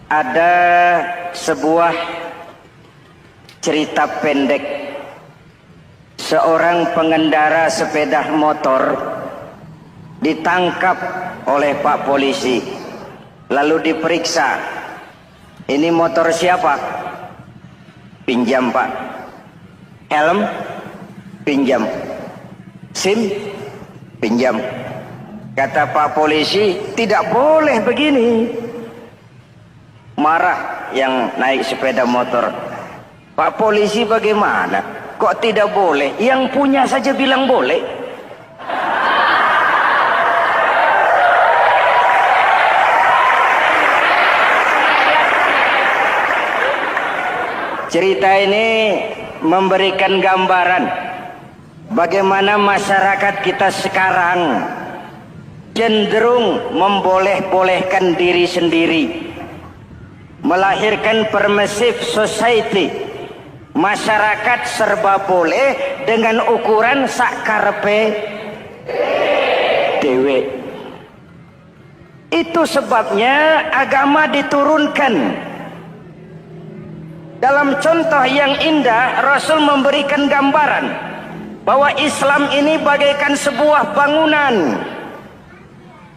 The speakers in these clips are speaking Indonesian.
Ada sebuah cerita pendek. Seorang pengendara sepeda motor ditangkap oleh Pak Polisi, lalu diperiksa. Ini motor siapa? Pinjam Pak. Helm? Pinjam. SIM? Pinjam. Kata Pak Polisi, tidak boleh begini. Marah yang naik sepeda motor. Pak Polisi bagaimana? Kok tidak boleh? Yang punya saja bilang boleh. Cerita ini memberikan gambaran bagaimana masyarakat kita sekarang cenderung memboleh-bolehkan diri sendiri, melahirkan permissive society. Masyarakat serba boleh dengan ukuran sakarepe dewe. Itu sebabnya agama diturunkan. Dalam contoh yang indah, Rasul memberikan gambaran bahwa Islam ini bagaikan sebuah bangunan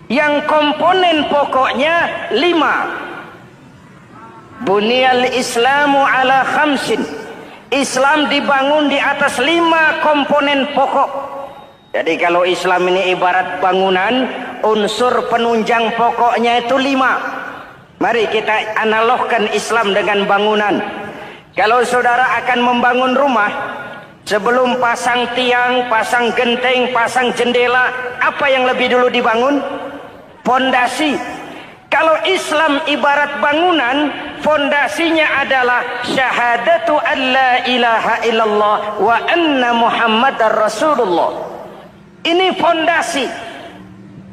yang komponen pokoknya 5. Bunyal Islamu ala khamsin. Islam dibangun di atas 5 komponen pokok. Jadi kalau Islam ini ibarat bangunan, unsur penunjang pokoknya itu 5. Mari kita analogkan Islam dengan bangunan. Kalau saudara akan membangun rumah, sebelum pasang tiang, pasang genteng, pasang jendela, apa yang lebih dulu dibangun? Fondasi. Kalau Islam ibarat bangunan, fondasinya adalah syahadatu an la ilaha illallah wa anna muhammadar rasulullah. Ini fondasi.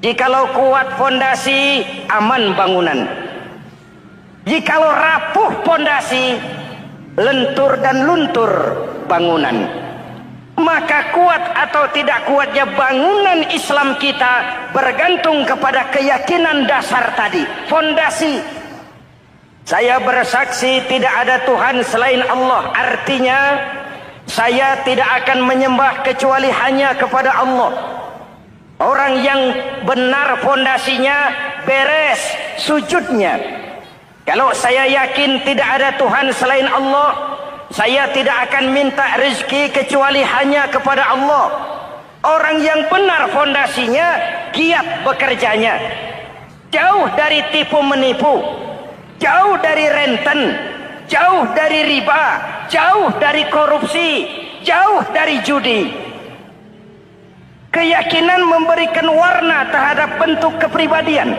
Jikalau kuat fondasi, aman bangunan. Jikalau rapuh fondasi, lentur dan luntur bangunan. Maka kuat atau tidak kuatnya bangunan Islam kita bergantung kepada keyakinan dasar tadi, fondasi. Saya bersaksi tidak ada Tuhan selain Allah, artinya saya tidak akan menyembah kecuali hanya kepada Allah. Orang yang benar fondasinya beres sujudnya. Kalau saya yakin tidak ada Tuhan selain Allah, saya tidak akan minta rezeki kecuali hanya kepada Allah. Orang yang benar fondasinya, giat bekerjanya, jauh dari tipu menipu, jauh dari renten, jauh dari riba, jauh dari korupsi, jauh dari judi. Keyakinan memberikan warna terhadap bentuk kepribadian.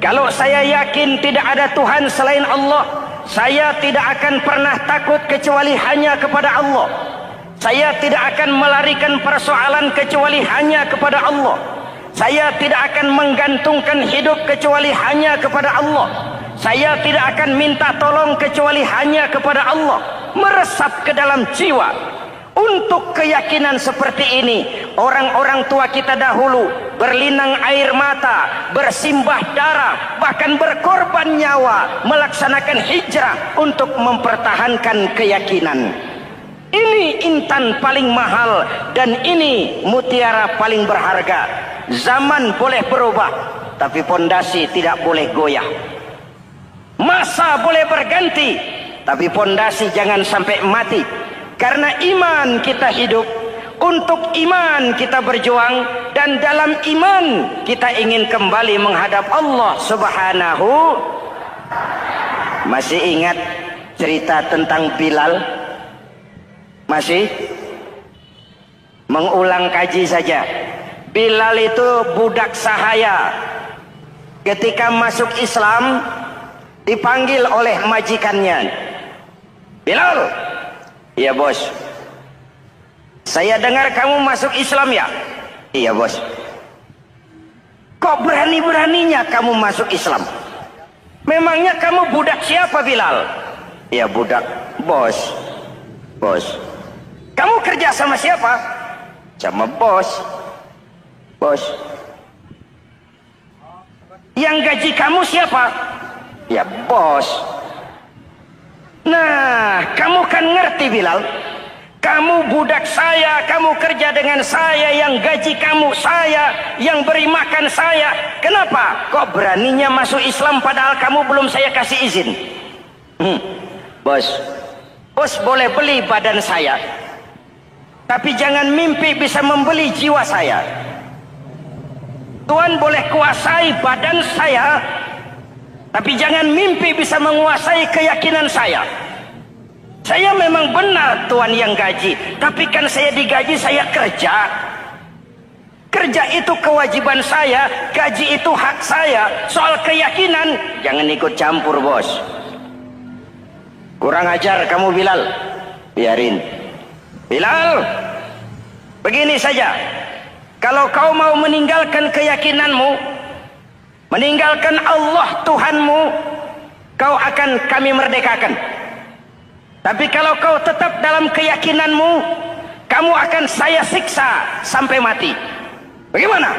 Kalau saya yakin tidak ada Tuhan selain Allah, saya tidak akan pernah takut kecuali hanya kepada Allah. Saya tidak akan melarikan persoalan kecuali hanya kepada Allah. Saya tidak akan menggantungkan hidup kecuali hanya kepada Allah. Saya tidak akan minta tolong kecuali hanya kepada Allah. Meresap ke dalam jiwa. Untuk keyakinan seperti ini, orang-orang tua kita dahulu berlinang air mata, bersimbah darah, bahkan berkorban nyawa, melaksanakan hijrah untuk mempertahankan keyakinan. Ini intan paling mahal dan ini mutiara paling berharga. Zaman boleh berubah, tapi pondasi tidak boleh goyah. Masa boleh berganti, tapi pondasi jangan sampai mati. Karena iman kita hidup, untuk iman kita berjuang, dan dalam iman kita ingin kembali menghadap Allah Subhanahu. Masih ingat cerita tentang Bilal? Masih? Mengulang kaji saja. Bilal itu budak sahaya. Ketika masuk Islam, dipanggil oleh majikannya. Bilal. Iya bos. Saya dengar kamu masuk Islam ya? Iya bos. Kok berani-beraninya kamu masuk Islam? Memangnya kamu budak siapa Bilal? Iya budak bos. Bos. Kamu kerja sama siapa? Sama bos. Bos. Yang gaji kamu siapa? Ya bos. Nah, kamu kan ngerti Bilal. Kamu budak saya, kamu kerja dengan saya, yang gaji kamu saya, yang beri makan saya. Kenapa? Kok beraninya masuk Islam padahal kamu belum saya kasih izin? Bos, bos boleh beli badan saya, tapi jangan mimpi bisa membeli jiwa saya. Tuhan boleh kuasai badan saya, tapi jangan mimpi bisa menguasai keyakinan saya. Saya memang benar Tuhan yang gaji, tapi kan saya digaji, saya kerja. Kerja itu kewajiban saya, gaji itu hak saya. Soal keyakinan, jangan ikut campur bos. Kurang ajar kamu Bilal. Biarin. Bilal, begini saja. Kalau kau mau meninggalkan keyakinanmu, meninggalkan Allah Tuhanmu, kau akan kami merdekakan. Tapi kalau kau tetap dalam keyakinanmu, kamu akan saya siksa sampai mati. Bagaimana?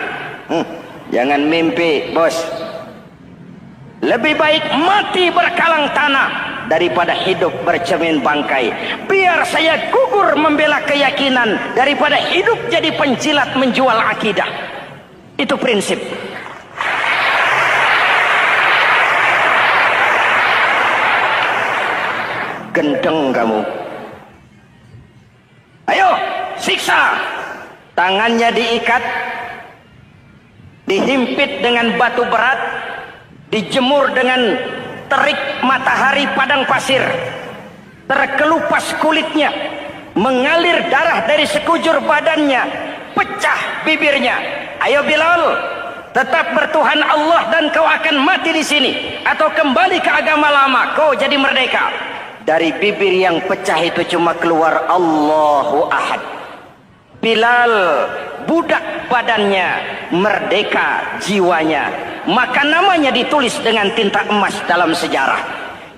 Jangan mimpi, bos. Lebih baik mati berkalang tanah daripada hidup bercermin bangkai. Biar saya gugur membela keyakinan daripada hidup jadi penjilat menjual akidah. Itu prinsip. Gendeng kamu. Ayo, siksa. Tangannya diikat, dihimpit dengan batu berat, dijemur dengan terik matahari padang pasir, terkelupas kulitnya, mengalir darah dari sekujur badannya, pecah bibirnya. Ayo Bilal, tetap bertuhan Allah dan kau akan mati di sini, atau kembali ke agama lama, kau jadi merdeka. Dari bibir yang pecah itu cuma keluar Allahu Ahad. Bilal budak badannya, merdeka jiwanya, maka namanya ditulis dengan tinta emas dalam sejarah.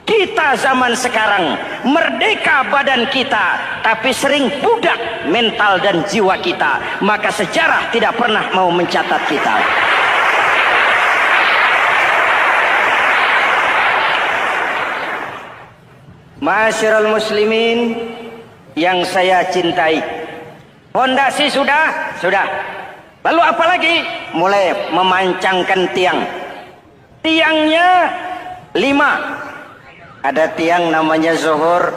Kita zaman sekarang merdeka badan kita, tapi sering budak mental dan jiwa kita, maka sejarah tidak pernah mau mencatat kita. Masyarul muslimin yang saya cintai, fondasi sudah. Lalu apa lagi? Mulai memancangkan tiang. Tiangnya 5. Ada tiang namanya zuhur,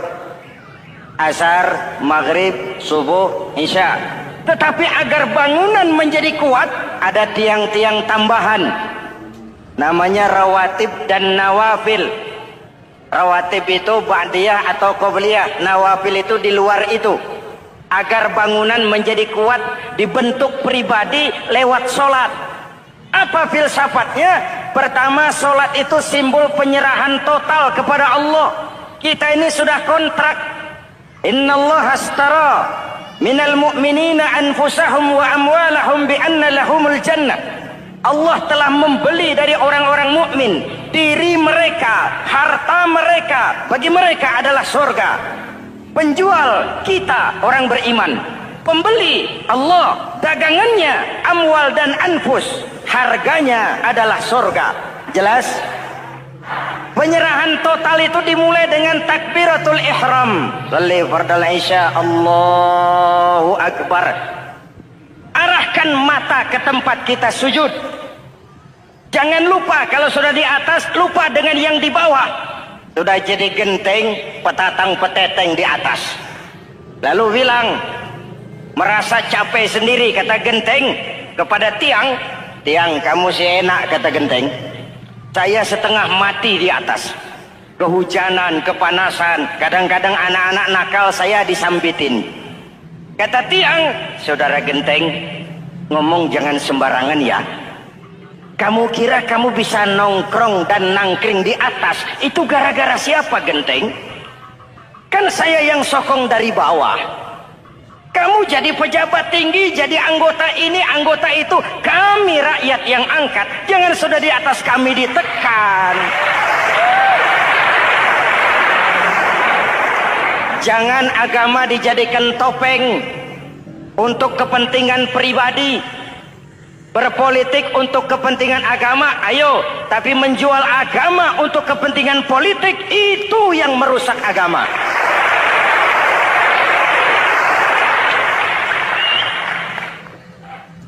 asar, maghrib, subuh, isya. Tetapi agar bangunan menjadi kuat, ada tiang-tiang tambahan. Namanya rawatib dan nawafil. Rawatib itu ba'diyah atau qobliyah, nawafil itu di luar itu. Agar bangunan menjadi kuat, dibentuk pribadi lewat sholat. Apa filsafatnya? Pertama, sholat itu simbol penyerahan total kepada Allah. Kita ini sudah kontrak. Innallaha astara minal mu'minina anfusahum wa amwalahum bi anna lahumul jannah. Allah telah membeli dari orang-orang mukmin diri mereka, harta mereka, bagi mereka adalah surga. Penjual kita orang beriman, pembeli Allah, dagangannya amwal dan anfus, harganya adalah surga. Jelas? Penyerahan total itu dimulai dengan takbiratul ihram. Shalli fardal isya, Allahu akbar. Arahkan mata ke tempat kita sujud. Jangan lupa kalau sudah di atas, lupa dengan yang di bawah. Sudah jadi genteng, petatang peteteng di atas. Lalu bilang, merasa capek sendiri, kata genteng kepada tiang. Tiang, kamu sih enak, kata genteng. Saya setengah mati di atas. Kehujanan, kepanasan, kadang-kadang anak-anak nakal saya disambitin. Kata tiang, saudara genteng, ngomong jangan sembarangan ya. Kamu kira kamu bisa nongkrong dan nangkring di atas, itu gara-gara siapa genteng? Kan saya yang sokong dari bawah. Kamu jadi pejabat tinggi, jadi anggota ini, anggota itu. Kami rakyat yang angkat, jangan sudah di atas kami ditekan. Jangan agama dijadikan topeng untuk kepentingan pribadi. Berpolitik untuk kepentingan agama, ayo. Tapi menjual agama untuk kepentingan politik, itu yang merusak agama.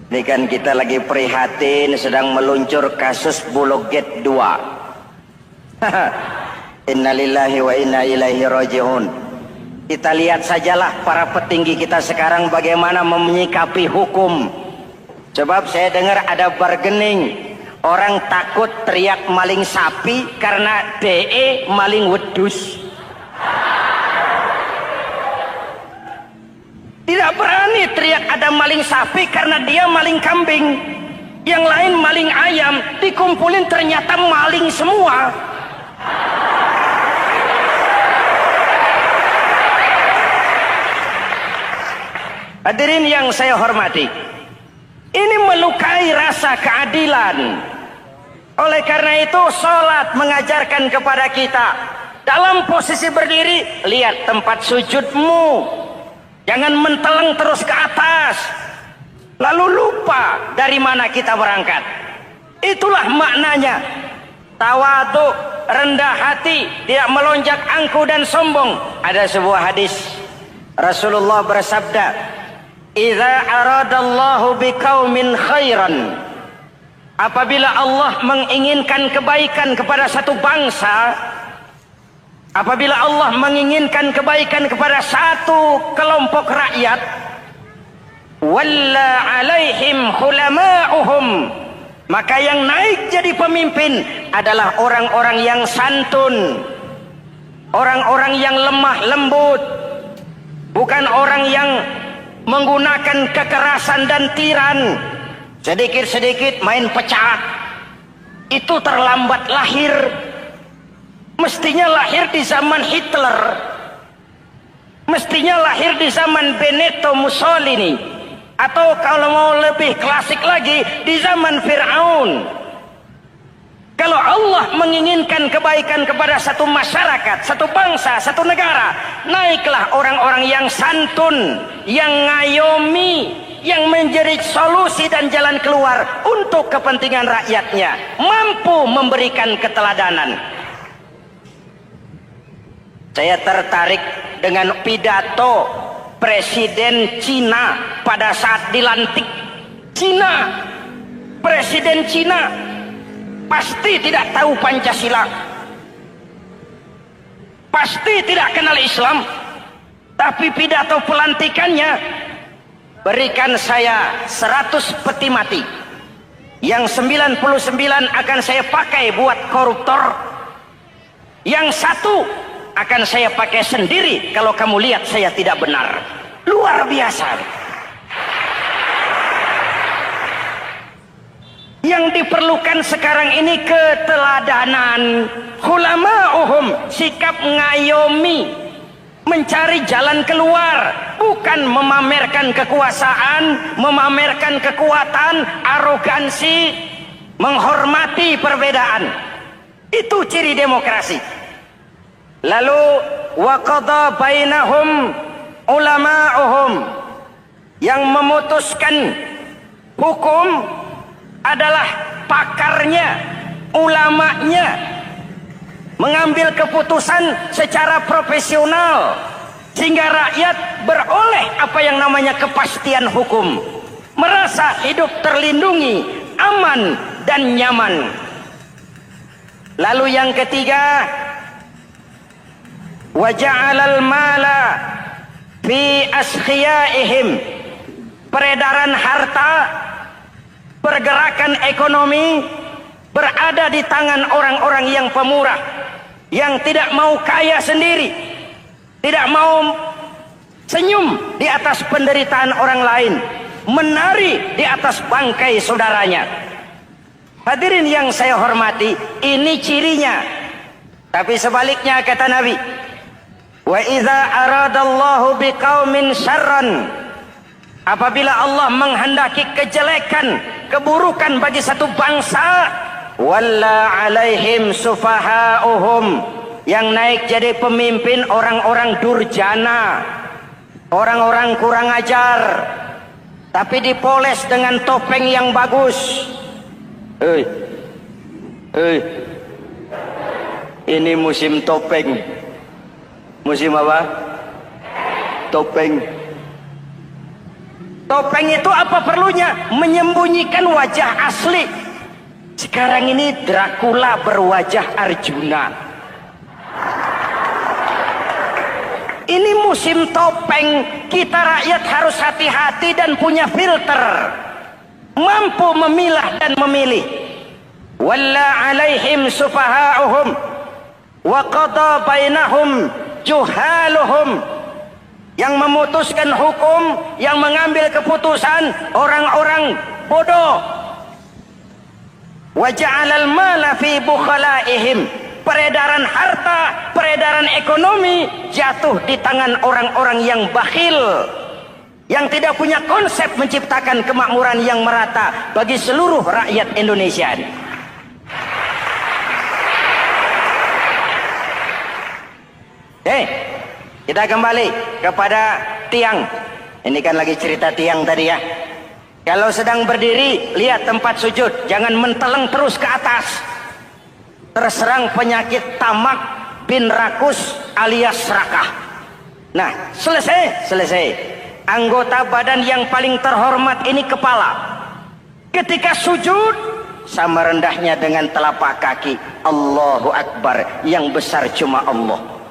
Ini kan kita lagi prihatin sedang meluncur kasus Bulog Gate 2. Innalillahi wa inna ilaihi raji'un. Kita lihat sajalah para petinggi kita sekarang bagaimana menyikapi hukum. Sebab saya dengar ada bargaining, orang takut teriak maling sapi karena DE maling wedus. Tidak berani teriak ada maling sapi karena dia maling kambing. Yang lain maling ayam, dikumpulin ternyata maling semua. Hadirin yang saya hormati, ini melukai rasa keadilan. Oleh karena itu sholat mengajarkan kepada kita, dalam posisi berdiri, lihat tempat sujudmu. Jangan menteleng terus ke atas, lalu lupa dari mana kita berangkat. Itulah maknanya tawadhu, rendah hati, tidak melonjak angkuh dan sombong. Ada sebuah hadis Rasulullah bersabda, "Idza aradallahu biqaumin khairan." Apabila Allah menginginkan kebaikan kepada satu bangsa, apabila Allah menginginkan kebaikan kepada satu kelompok rakyat, walla alaihim hulama'uhum, maka yang naik jadi pemimpin adalah orang-orang yang santun, orang-orang yang lemah lembut, bukan orang yang menggunakan kekerasan dan tiran. Sedikit-sedikit main pecat, itu terlambat lahir. Mestinya lahir di zaman Hitler, mestinya lahir di zaman Benito Mussolini, atau kalau mau lebih klasik lagi di zaman Fir'aun. Kalau Allah menginginkan kebaikan kepada satu masyarakat, satu bangsa, satu negara, naiklah orang-orang yang santun, yang ngayomi, yang menjadi solusi dan jalan keluar untuk kepentingan rakyatnya, mampu memberikan keteladanan. Saya tertarik dengan pidato Presiden Cina pada saat dilantik. Cina, Presiden Cina pasti tidak tahu Pancasila, pasti tidak kenal Islam, tapi pidato pelantikannya, berikan saya 100 peti mati, yang 99 akan saya pakai buat koruptor, yang satu akan saya pakai sendiri kalau kamu lihat saya tidak benar. Luar biasa. Yang diperlukan sekarang ini keteladanan, hulama'uhum, sikap ngayomi, mencari jalan keluar, bukan memamerkan kekuasaan, memamerkan kekuatan, arogansi, menghormati perbedaan. Itu ciri demokrasi. Lalu waqadha bainahum ulama'uhum, yang memutuskan hukum adalah pakarnya, ulamanya, mengambil keputusan secara profesional sehingga rakyat beroleh apa yang namanya kepastian hukum, merasa hidup terlindungi, aman dan nyaman. Lalu yang ketiga, wa ja'alal mala fi askhiyaihim, peredaran harta, pergerakan ekonomi berada di tangan orang-orang yang pemurah, yang tidak mau kaya sendiri, tidak mau senyum di atas penderitaan orang lain, menari di atas bangkai saudaranya. Hadirin yang saya hormati, ini cirinya. Tapi sebaliknya kata Nabi, wa idza aradallahu biqaumin syarran, apabila Allah menghendaki kejelekan, keburukan bagi satu bangsa, walla alaihim sufaha'uhum, yang naik jadi pemimpin orang-orang durjana, orang-orang kurang ajar, tapi dipoles dengan topeng yang bagus. Hei, hei, ini musim topeng. Musim apa? Topeng. Topeng itu apa perlunya? Menyembunyikan wajah asli. Sekarang ini Dracula berwajah Arjuna. Ini musim topeng. Kita rakyat harus hati-hati dan punya filter, mampu memilah dan memilih. Walla alaihim sufaha'uhum wa qada bainahum juhaluhum. Yang memutuskan hukum, yang mengambil keputusan orang-orang bodoh. Wa ja'alal mala fi bukhalaihim. Peredaran harta, peredaran ekonomi jatuh di tangan orang-orang yang bakhil, yang tidak punya konsep menciptakan kemakmuran yang merata bagi seluruh rakyat Indonesia. Kita kembali kepada tiang. Ini kan lagi cerita tiang tadi ya. Kalau sedang berdiri, lihat tempat sujud, jangan menteleng terus ke atas. Terserang penyakit tamak bin rakus alias serakah. Nah, selesai. Anggota badan yang paling terhormat ini kepala. Ketika sujud, sama rendahnya dengan telapak kaki. Allahu Akbar, yang besar cuma Allah.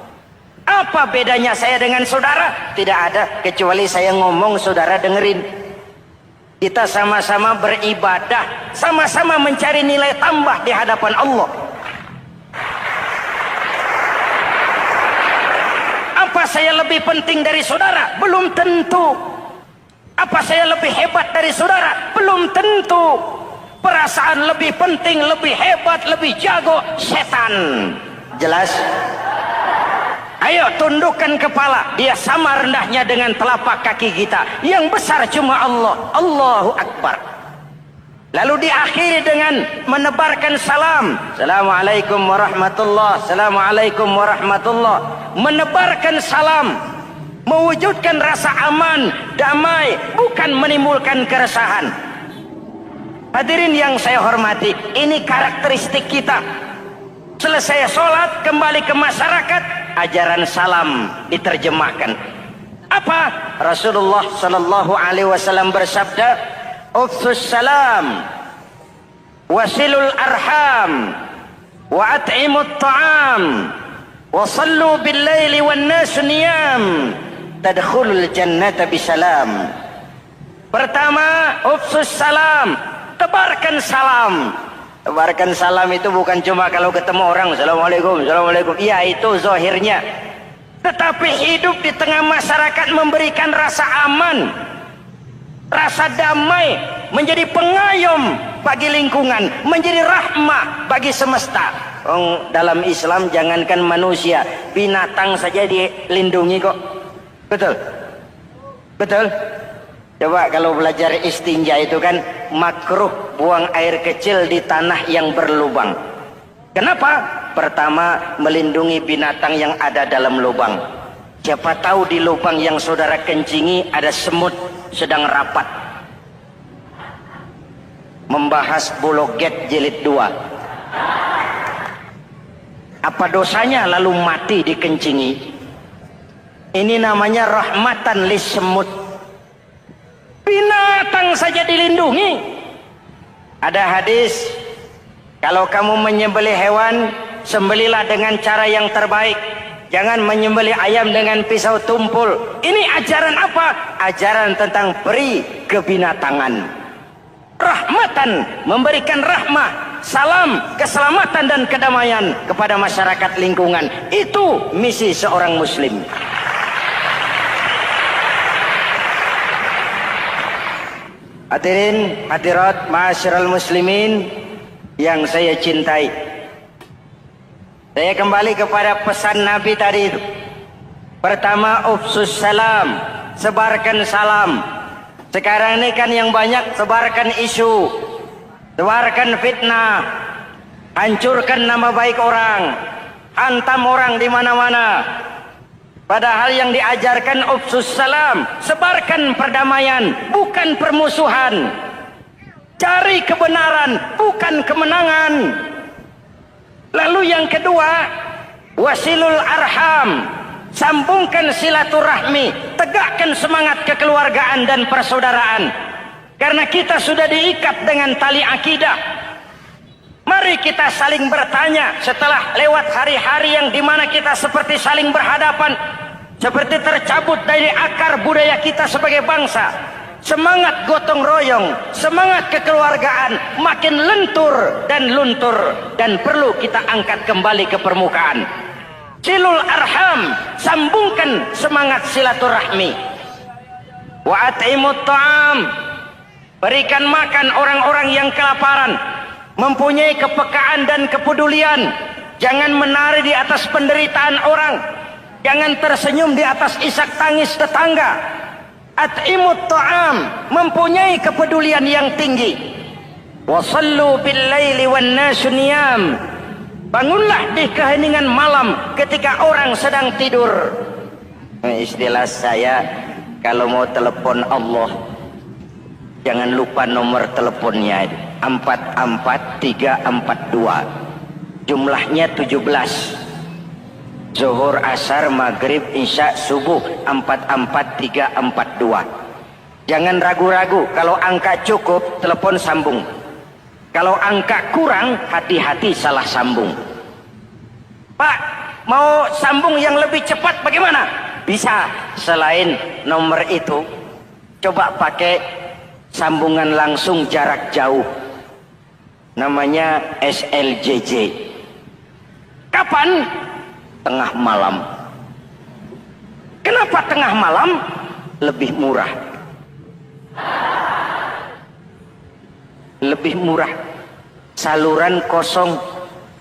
Apa bedanya saya dengan saudara? Tidak ada, kecuali saya ngomong saudara dengerin. Kita sama-sama beribadah, sama-sama mencari nilai tambah di hadapan Allah. Apa saya lebih penting dari saudara? Belum tentu. Apa saya lebih hebat dari saudara? Belum tentu. Perasaan lebih penting, lebih hebat, lebih jago setan. Jelas? Ayo tundukkan kepala. Dia sama rendahnya dengan telapak kaki kita. Yang besar cuma Allah. Allahu Akbar. Lalu diakhiri dengan menebarkan salam. Assalamualaikum warahmatullah. Assalamualaikum warahmatullah. Menebarkan salam, mewujudkan rasa aman, damai, bukan menimbulkan keresahan. Hadirin yang saya hormati, ini karakteristik kita. Selesai sholat, kembali ke masyarakat, ajaran salam diterjemahkan. Apa? Rasulullah Sallallahu Alaihi Wasallam bersabda, "Ufsus salam, wasilul arham, wa at'imut ta'am, wa sallu bil laili wan nasu niyam, tadkhulul jannata bisalam." Pertama, ufsus salam, tebarkan salam. Tebarkan salam itu bukan cuma kalau ketemu orang, Assalamualaikum, Assalamualaikum. Iya, itu zahirnya. Tetapi hidup di tengah masyarakat memberikan rasa aman, rasa damai, menjadi pengayom bagi lingkungan, menjadi rahmah bagi semesta. Dalam Islam jangankan manusia, binatang saja dilindungi kok. Betul? Betul? Coba kalau belajar istinja itu kan makruh buang air kecil di tanah yang berlubang. Kenapa? Pertama, melindungi binatang yang ada dalam lubang. Siapa tahu di lubang yang saudara kencingi ada semut sedang rapat. Membahas Bologet jilid 2. Apa dosanya lalu mati dikencingi? Ini namanya rahmatan lis semut. Binatang saja dilindungi. Ada hadis, kalau kamu menyembelih hewan, sembelilah dengan cara yang terbaik. Jangan menyembelih ayam dengan pisau tumpul. Ini ajaran apa? Ajaran tentang peri kebinatangan. Rahmatan, memberikan rahmah, salam, keselamatan dan kedamaian kepada masyarakat lingkungan. Itu misi seorang muslim. Hadirin, hadirat, ma'asyiral muslimin yang saya cintai. Saya kembali kepada pesan Nabi tadi itu. Pertama, ufsus salam, sebarkan salam. Sekarang ini kan yang banyak sebarkan isu, sebarkan fitnah, hancurkan nama baik orang, hantam orang di mana-mana. Padahal yang diajarkan ufsus salam, sebarkan perdamaian, bukan permusuhan. Cari kebenaran, bukan kemenangan. Lalu yang kedua, wasilul arham, sambungkan silaturahmi, tegakkan semangat kekeluargaan dan persaudaraan. Karena kita sudah diikat dengan tali akidah. Mari kita saling bertanya setelah lewat hari-hari yang dimana kita seperti saling berhadapan, seperti tercabut dari akar budaya kita sebagai bangsa. Semangat gotong royong, semangat kekeluargaan makin lentur dan luntur, dan perlu kita angkat kembali ke permukaan. Silul arham, sambungkan semangat silaturahmi. Wa at'imut ta'am, berikan makan orang-orang yang kelaparan. Mempunyai kepekaan dan kepedulian. Jangan menari di atas penderitaan orang. Jangan tersenyum di atas isak tangis tetangga. At'imut ta'am, mempunyai kepedulian yang tinggi. Wasallu bil laili wan nasu niyam, bangunlah di keheningan malam ketika orang sedang tidur. Istilah saya, kalau mau telepon Allah, jangan lupa nomor teleponnya, 44342. Jumlahnya 17. Zuhur, asar, maghrib, isya, subuh, 44342. Jangan ragu-ragu. Kalau angka cukup, telepon sambung. Kalau angka kurang, hati-hati salah sambung. Pak, mau sambung yang lebih cepat bagaimana? Bisa. Selain nomor itu, coba pakai sambungan langsung jarak jauh. Namanya SLJJ. Kapan? Tengah malam. Kenapa tengah malam? Lebih murah. Lebih murah. Saluran kosong,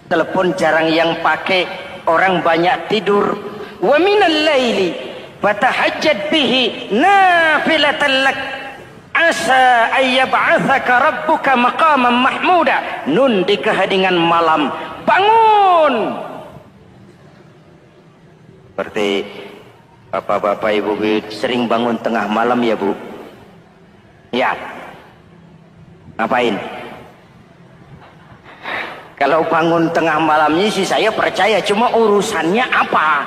telepon jarang yang pakai, orang banyak tidur. Wa minal laili fatahajjad bihi nafilatan lak asa ayyab'atsaka rabbuka maqaman mahmuda. Nun di keheningan malam, bangun. Seperti bapak-bapak, ibu sering bangun tengah malam ya bu? Ya. Ngapain? Kalau bangun tengah malamnya sih saya percaya, cuma urusannya apa?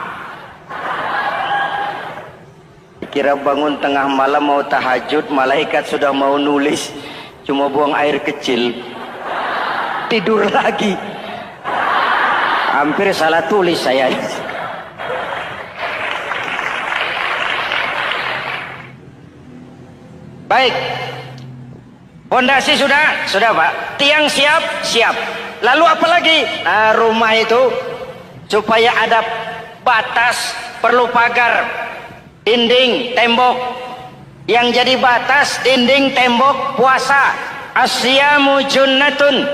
Kira bangun tengah malam mau tahajud, malaikat sudah mau nulis, cuma buang air kecil, tidur lagi. Hampir salah tulis saya. Baik, fondasi sudah Pak. Tiang siap, siap. Lalu apa lagi? Nah, rumah itu supaya ada batas, perlu pagar, dinding, tembok. Yang jadi batas, dinding, tembok, puasa. Asyamu junnatun,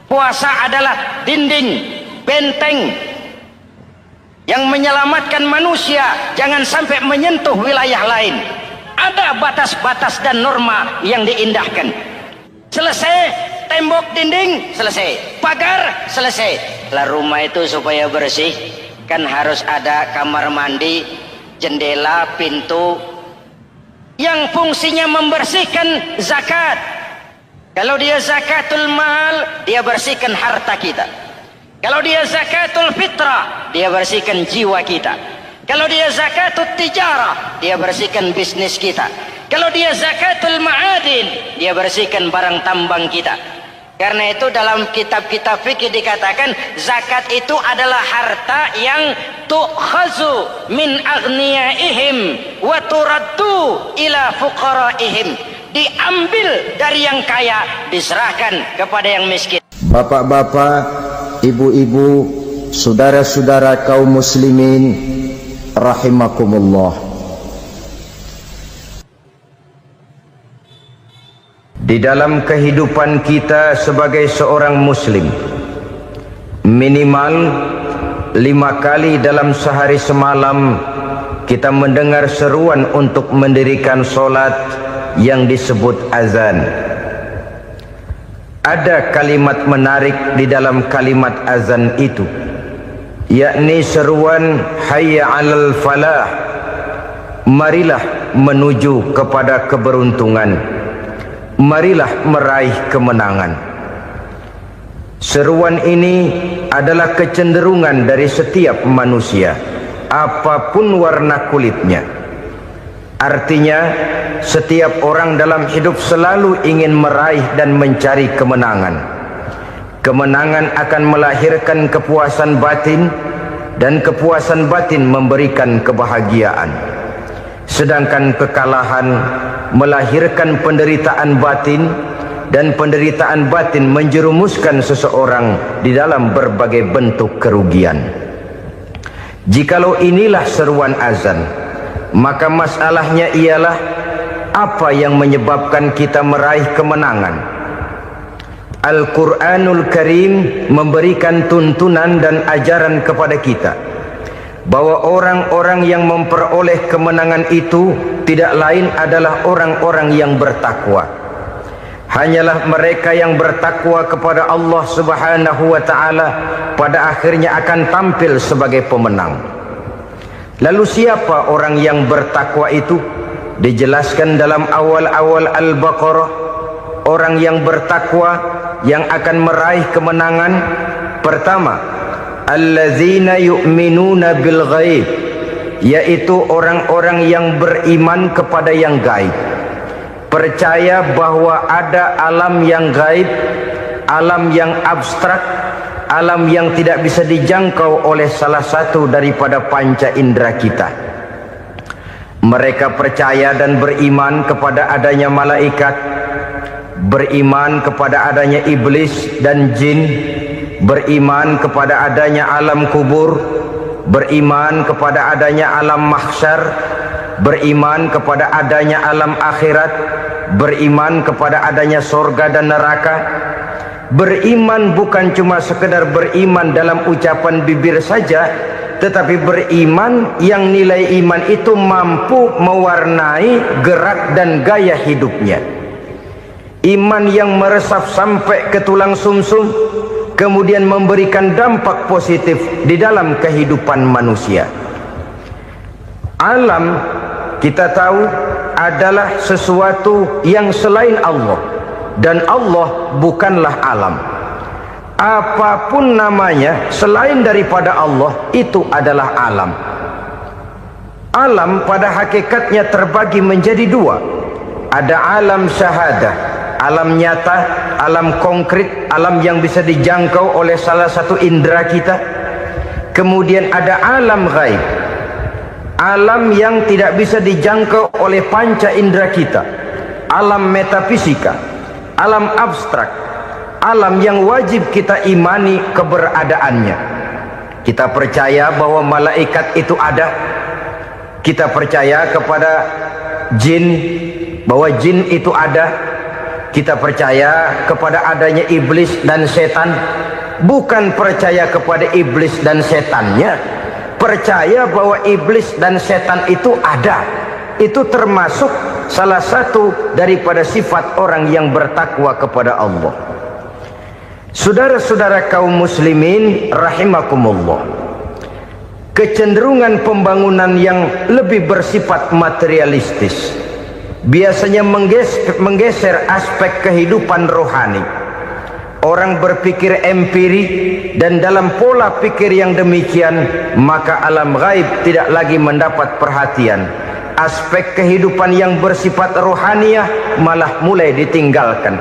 puasa adalah dinding, benteng yang menyelamatkan manusia jangan sampai menyentuh wilayah lain. Ada batas-batas dan norma yang diindahkan. Selesai tembok, dinding, selesai. Pagar, selesai. Lah rumah itu supaya bersih kan harus ada kamar mandi, jendela, pintu yang fungsinya membersihkan zakat. Kalau dia zakatul mal, dia bersihkan harta kita. Kalau dia zakatul fitrah, dia bersihkan jiwa kita. Kalau dia zakatul tijarah, dia bersihkan bisnis kita. Kalau dia zakatul ma'adin, dia bersihkan barang tambang kita. Karena itu dalam kitab-kitab fikih dikatakan zakat itu adalah harta yang tu'khazu min aghniyaihim wa turaddu ila fuqaraihim. Diambil dari yang kaya, diserahkan kepada yang miskin. Bapak-bapak, ibu-ibu, saudara-saudara kaum muslimin rahimakumullah. Di dalam kehidupan kita sebagai seorang muslim, minimal 5 kali dalam sehari semalam kita mendengar seruan untuk mendirikan solat yang disebut azan. Ada kalimat menarik di dalam kalimat azan itu. yakni seruan hayya 'alal falah, marilah menuju kepada keberuntungan, marilah meraih kemenangan. Seruan ini adalah kecenderungan dari setiap manusia, apapun warna kulitnya. Artinya, setiap orang dalam hidup selalu ingin meraih dan mencari kemenangan. Kemenangan akan melahirkan kepuasan batin, dan kepuasan batin memberikan kebahagiaan. Sedangkan kekalahan melahirkan penderitaan batin, dan penderitaan batin menjerumuskan seseorang di dalam berbagai bentuk kerugian. Jikalau inilah seruan azan, maka masalahnya ialah apa yang menyebabkan kita meraih kemenangan. Al-Quranul Karim memberikan tuntunan dan ajaran kepada kita bahwa orang-orang yang memperoleh kemenangan itu tidak lain adalah orang-orang yang bertakwa. Hanyalah mereka yang bertakwa kepada Allah Subhanahu wa ta'ala pada akhirnya akan tampil sebagai pemenang. Lalu siapa orang yang bertakwa itu? Dijelaskan dalam awal-awal Al-Baqarah, orang yang bertakwa yang akan meraih kemenangan. Pertama, allazina yu'minuna bil ghaib, yaitu orang-orang yang beriman kepada yang gaib, percaya bahwa ada alam yang gaib, alam yang abstrak, alam yang tidak bisa dijangkau oleh salah satu daripada panca indera kita. Mereka percaya dan beriman kepada adanya malaikat, beriman kepada adanya iblis dan jin, beriman kepada adanya alam kubur, beriman kepada adanya alam mahsyar, beriman kepada adanya alam akhirat, beriman kepada adanya sorga dan neraka. Beriman bukan cuma sekedar beriman dalam ucapan bibir saja, tetapi beriman yang nilai iman itu mampu mewarnai gerak dan gaya hidupnya. Iman yang meresap sampai ke tulang sumsum, kemudian memberikan dampak positif di dalam kehidupan manusia. Alam, kita tahu, adalah sesuatu yang selain Allah, dan Allah bukanlah alam. Apapun namanya selain daripada Allah, itu adalah alam. Alam pada hakikatnya terbagi menjadi dua. Ada alam syahadah, alam nyata, alam konkret, alam yang bisa dijangkau oleh salah satu indera kita. Kemudian ada alam ghaib, alam yang tidak bisa dijangkau oleh panca indera kita, alam metafisika, alam abstrak, alam yang wajib kita imani keberadaannya. Kita percaya bahwa malaikat itu ada, kita percaya kepada jin, bahwa jin itu ada, kita percaya kepada adanya iblis dan setan. Bukan percaya kepada iblis dan setannya, percaya bahwa iblis dan setan itu ada. Itu termasuk salah satu daripada sifat orang yang bertakwa kepada Allah. Saudara-saudara kaum muslimin rahimakumullah, kecenderungan pembangunan yang lebih bersifat materialistis biasanya menggeser aspek kehidupan rohani. Orang berpikir empiri, dan dalam pola pikir yang demikian maka alam gaib tidak lagi mendapat perhatian. Aspek kehidupan yang bersifat rohaniah malah mulai ditinggalkan.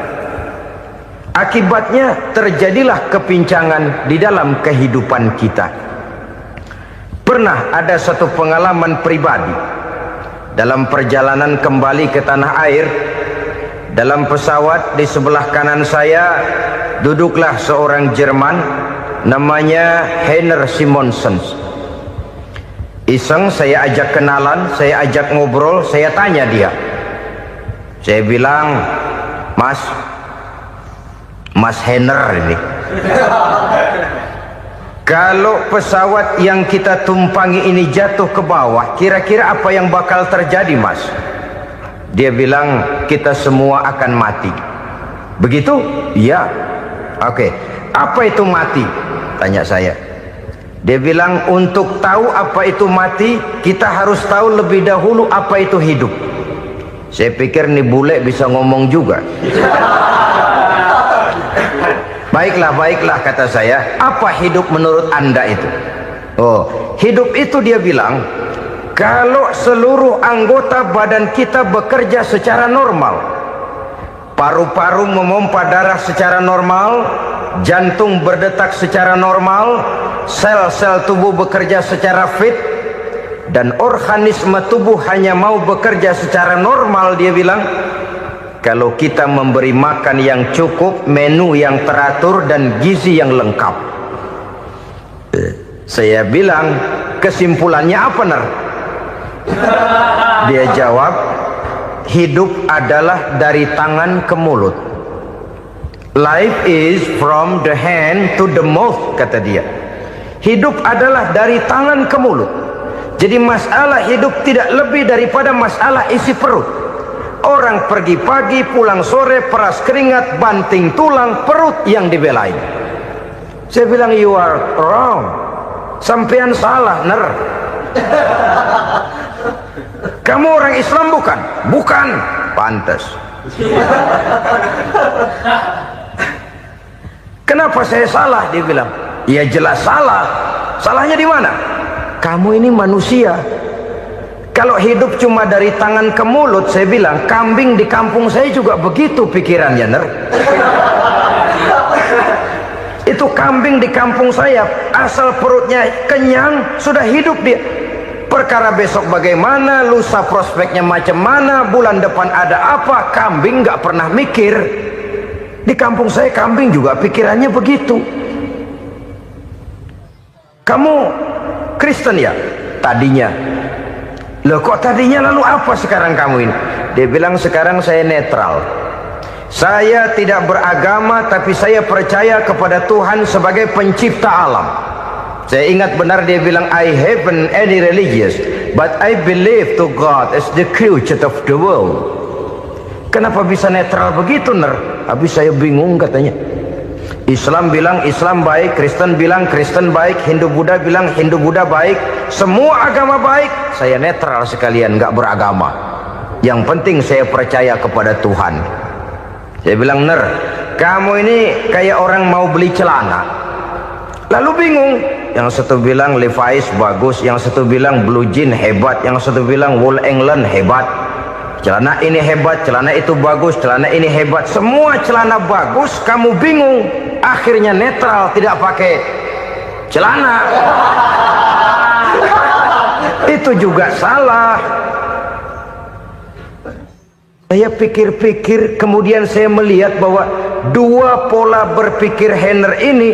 Akibatnya terjadilah kepincangan di dalam kehidupan kita. Pernah ada satu pengalaman pribadi dalam perjalanan kembali ke tanah air. Dalam pesawat di sebelah kanan saya duduklah seorang Jerman namanya Heiner Simonsen. Iseng saya ajak kenalan, saya ajak ngobrol, saya tanya dia. Saya bilang, Mas Heiner ini, kalau pesawat yang kita tumpangi ini jatuh ke bawah, kira-kira apa yang bakal terjadi, Mas? Dia bilang, kita semua akan mati. Begitu? Iya. Oke. Apa itu mati? Tanya saya. Dia bilang untuk tahu apa itu mati, kita harus tahu lebih dahulu apa itu hidup. Saya pikir nih bule bisa ngomong juga. Baiklah kata saya, apa hidup menurut Anda itu? Oh, hidup itu dia bilang, kalau seluruh anggota badan kita bekerja secara normal, paru-paru memompa darah secara normal, jantung berdetak secara normal, sel-sel tubuh bekerja secara fit, dan organisme tubuh hanya mau bekerja secara normal, dia bilang, kalau kita memberi makan yang cukup, menu yang teratur, dan gizi yang lengkap. Saya bilang, kesimpulannya apa, Ner? Dia jawab, hidup adalah dari tangan ke mulut. Life is from the hand to the mouth, kata dia. Hidup adalah dari tangan ke mulut. Jadi masalah hidup tidak lebih daripada masalah isi perut. Orang pergi pagi, pulang sore, peras keringat, banting tulang, perut yang dibelain. Saya bilang, you are wrong. Sampean salah, Ner. Kamu orang Islam bukan? Bukan. Pantas. Kenapa saya salah? Dia bilang, ya jelas salah. Salahnya di mana? Kamu ini manusia. Kalau hidup cuma dari tangan ke mulut, saya bilang, kambing di kampung saya juga begitu pikirannya, Ner. Itu kambing di kampung saya, asal perutnya kenyang, sudah hidup dia. Perkara besok bagaimana, lusa prospeknya macam mana, bulan depan ada apa, kambing nggak pernah mikir. Di kampung saya kambing juga pikirannya begitu. Kamu Kristen ya? Tadinya. Loh kok tadinya, lalu apa sekarang kamu ini? Dia bilang, sekarang saya netral. Saya tidak beragama, tapi saya percaya kepada Tuhan sebagai pencipta alam. Saya ingat benar dia bilang, I haven't any religious, but I believe to God as the creator of the world. Kenapa bisa netral begitu, Ner? Habis saya bingung katanya. Islam bilang Islam baik, Kristen bilang Kristen baik, Hindu Buddha bilang Hindu Buddha baik, semua agama baik. Saya netral sekalian, nggak beragama. Yang penting saya percaya kepada Tuhan. Saya bilang, Ner, kamu ini kayak orang mau beli celana, lalu bingung. Yang satu bilang Levi's bagus, yang satu bilang Blue Jean hebat, yang satu bilang Wool England hebat. Celana ini hebat, celana itu bagus, celana ini hebat, semua celana bagus, kamu bingung. Akhirnya netral, tidak pakai celana. Itu juga salah. Saya pikir-pikir, kemudian saya melihat bahwa dua pola berpikir Henner ini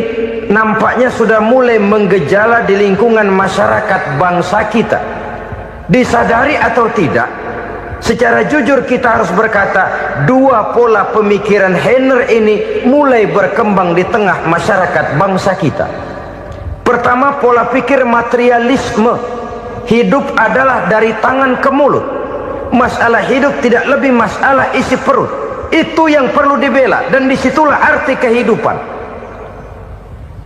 nampaknya sudah mulai menggejala di lingkungan masyarakat bangsa kita. Disadari atau tidak, secara jujur kita harus berkata, dua pola pemikiran Henner ini mulai berkembang di tengah masyarakat bangsa kita. Pertama, pola pikir materialisme. Hidup adalah dari tangan ke mulut. Masalah hidup tidak lebih masalah isi perut. Itu yang perlu dibela, dan disitulah arti kehidupan.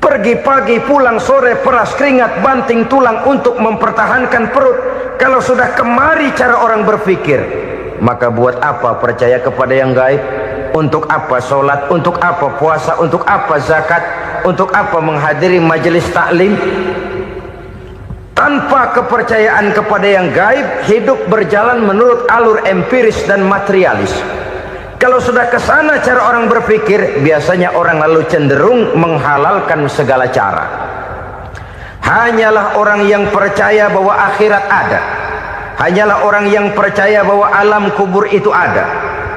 Pergi pagi, pulang sore, peras keringat, banting tulang untuk mempertahankan perut. Kalau sudah kemari cara orang berpikir, maka buat apa percaya kepada yang gaib? Untuk apa sholat? Untuk apa puasa? Untuk apa zakat? Untuk apa menghadiri majelis taklim? Tanpa kepercayaan kepada yang gaib, hidup berjalan menurut alur empiris dan materialis. Kalau sudah ke sana cara orang berpikir, biasanya orang lalu cenderung menghalalkan segala cara. Hanyalah orang yang percaya bahwa akhirat ada, hanyalah orang yang percaya bahwa alam kubur itu ada,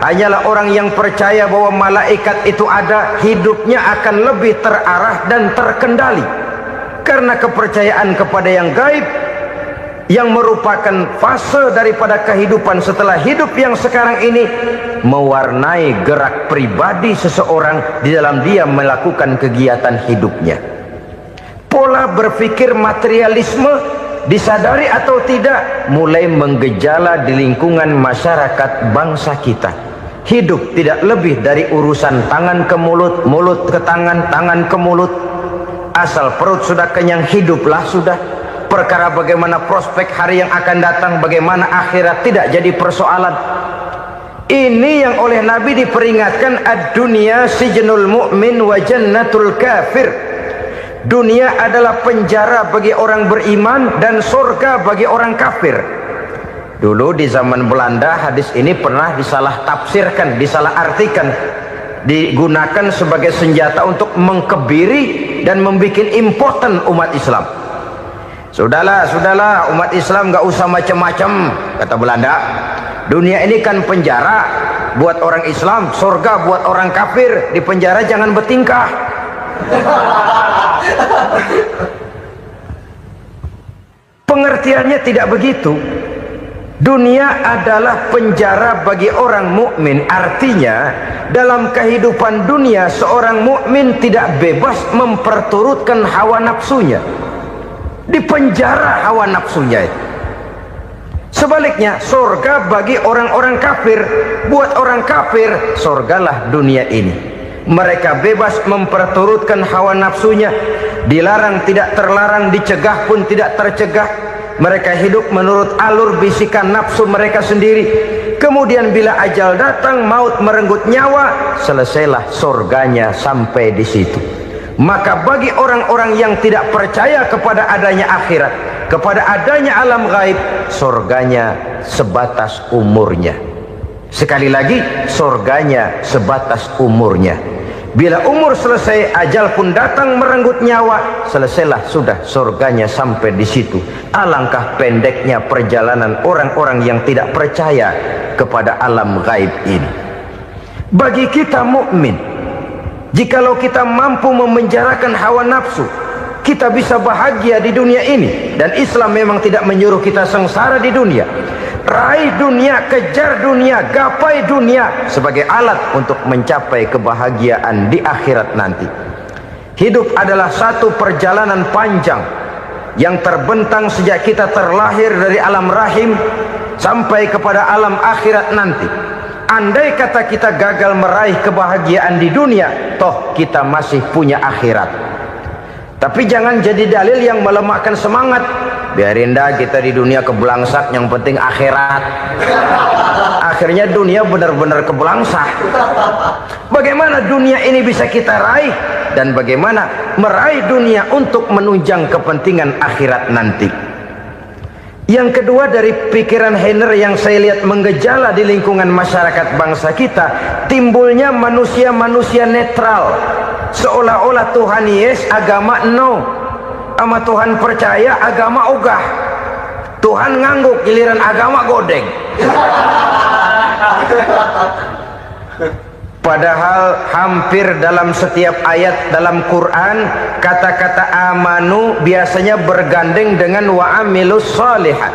hanyalah orang yang percaya bahwa malaikat itu ada, hidupnya akan lebih terarah dan terkendali. Karena kepercayaan kepada yang gaib, yang merupakan fase daripada kehidupan setelah hidup yang sekarang ini, mewarnai gerak pribadi seseorang di dalam dia melakukan kegiatan hidupnya. Pola berpikir materialisme, disadari atau tidak, mulai menggejala di lingkungan masyarakat bangsa kita. Hidup tidak lebih dari urusan tangan ke mulut, mulut ke tangan, tangan ke mulut. asal perut sudah kenyang, hiduplah sudah. Perkara bagaimana prospek hari yang akan datang, bagaimana akhirat, tidak jadi persoalan. Ini yang oleh Nabi diperingatkan, ad-dunya sijnul mu'min wa jannatul kafir. Dunia adalah penjara bagi orang beriman dan surga bagi orang kafir. Dulu di zaman Belanda hadis ini pernah disalah tafsirkan, disalah artikan, digunakan sebagai senjata untuk mengkebiri dan membuat impoten umat Islam. Sudahlah umat Islam gak usah macam-macam, kata Belanda. Dunia ini kan penjara buat orang Islam, surga buat orang kafir. Di penjara jangan bertingkah. Pengertiannya tidak begitu. Dunia adalah penjara bagi orang mukmin. Artinya dalam kehidupan dunia seorang mukmin tidak bebas memperturutkan hawa nafsunya. Di penjara hawa nafsunya itu. Sebaliknya surga bagi orang-orang kafir. Buat orang kafir surgalah dunia ini. Mereka bebas memperturutkan hawa nafsunya. Dilarang tidak terlarang, dicegah pun tidak tercegah. Mereka hidup menurut alur bisikan nafsu mereka sendiri. Kemudian bila ajal datang, maut merenggut nyawa, selesailah surganya sampai di situ. Maka bagi orang-orang yang tidak percaya kepada adanya akhirat, kepada adanya alam gaib, surganya sebatas umurnya. Sekali lagi, surganya sebatas umurnya. Bila umur selesai, ajal pun datang merenggut nyawa, selesailah sudah surganya sampai di situ. Alangkah pendeknya perjalanan orang-orang yang tidak percaya kepada alam gaib ini. Bagi kita mukmin, jikalau kita mampu memenjarakan hawa nafsu, kita bisa bahagia di dunia ini. Dan Islam memang tidak menyuruh kita sengsara di dunia. Raih dunia, kejar dunia, gapai dunia sebagai alat untuk mencapai kebahagiaan di akhirat nanti. Hidup adalah satu perjalanan panjang yang terbentang sejak kita terlahir dari alam rahim sampai kepada alam akhirat nanti. Andai kata kita gagal meraih kebahagiaan di dunia, toh kita masih punya akhirat. Tapi jangan jadi dalil yang melemahkan semangat. Biarin dah kita di dunia kebelangsak, yang penting akhirat. Akhirnya dunia benar-benar kebelangsak. Bagaimana dunia ini bisa kita raih, dan bagaimana meraih dunia untuk menunjang kepentingan akhirat nanti. Yang kedua, dari pikiran Heiner yang saya lihat menggejala di lingkungan masyarakat bangsa kita, timbulnya manusia-manusia netral. Seolah-olah Tuhan yes, agama no. Sama Tuhan percaya, agama ogah. Tuhan ngangguk, giliran agama godeng. Padahal hampir dalam setiap ayat dalam Quran, kata-kata amanu biasanya bergandeng dengan wa amilus sholihat.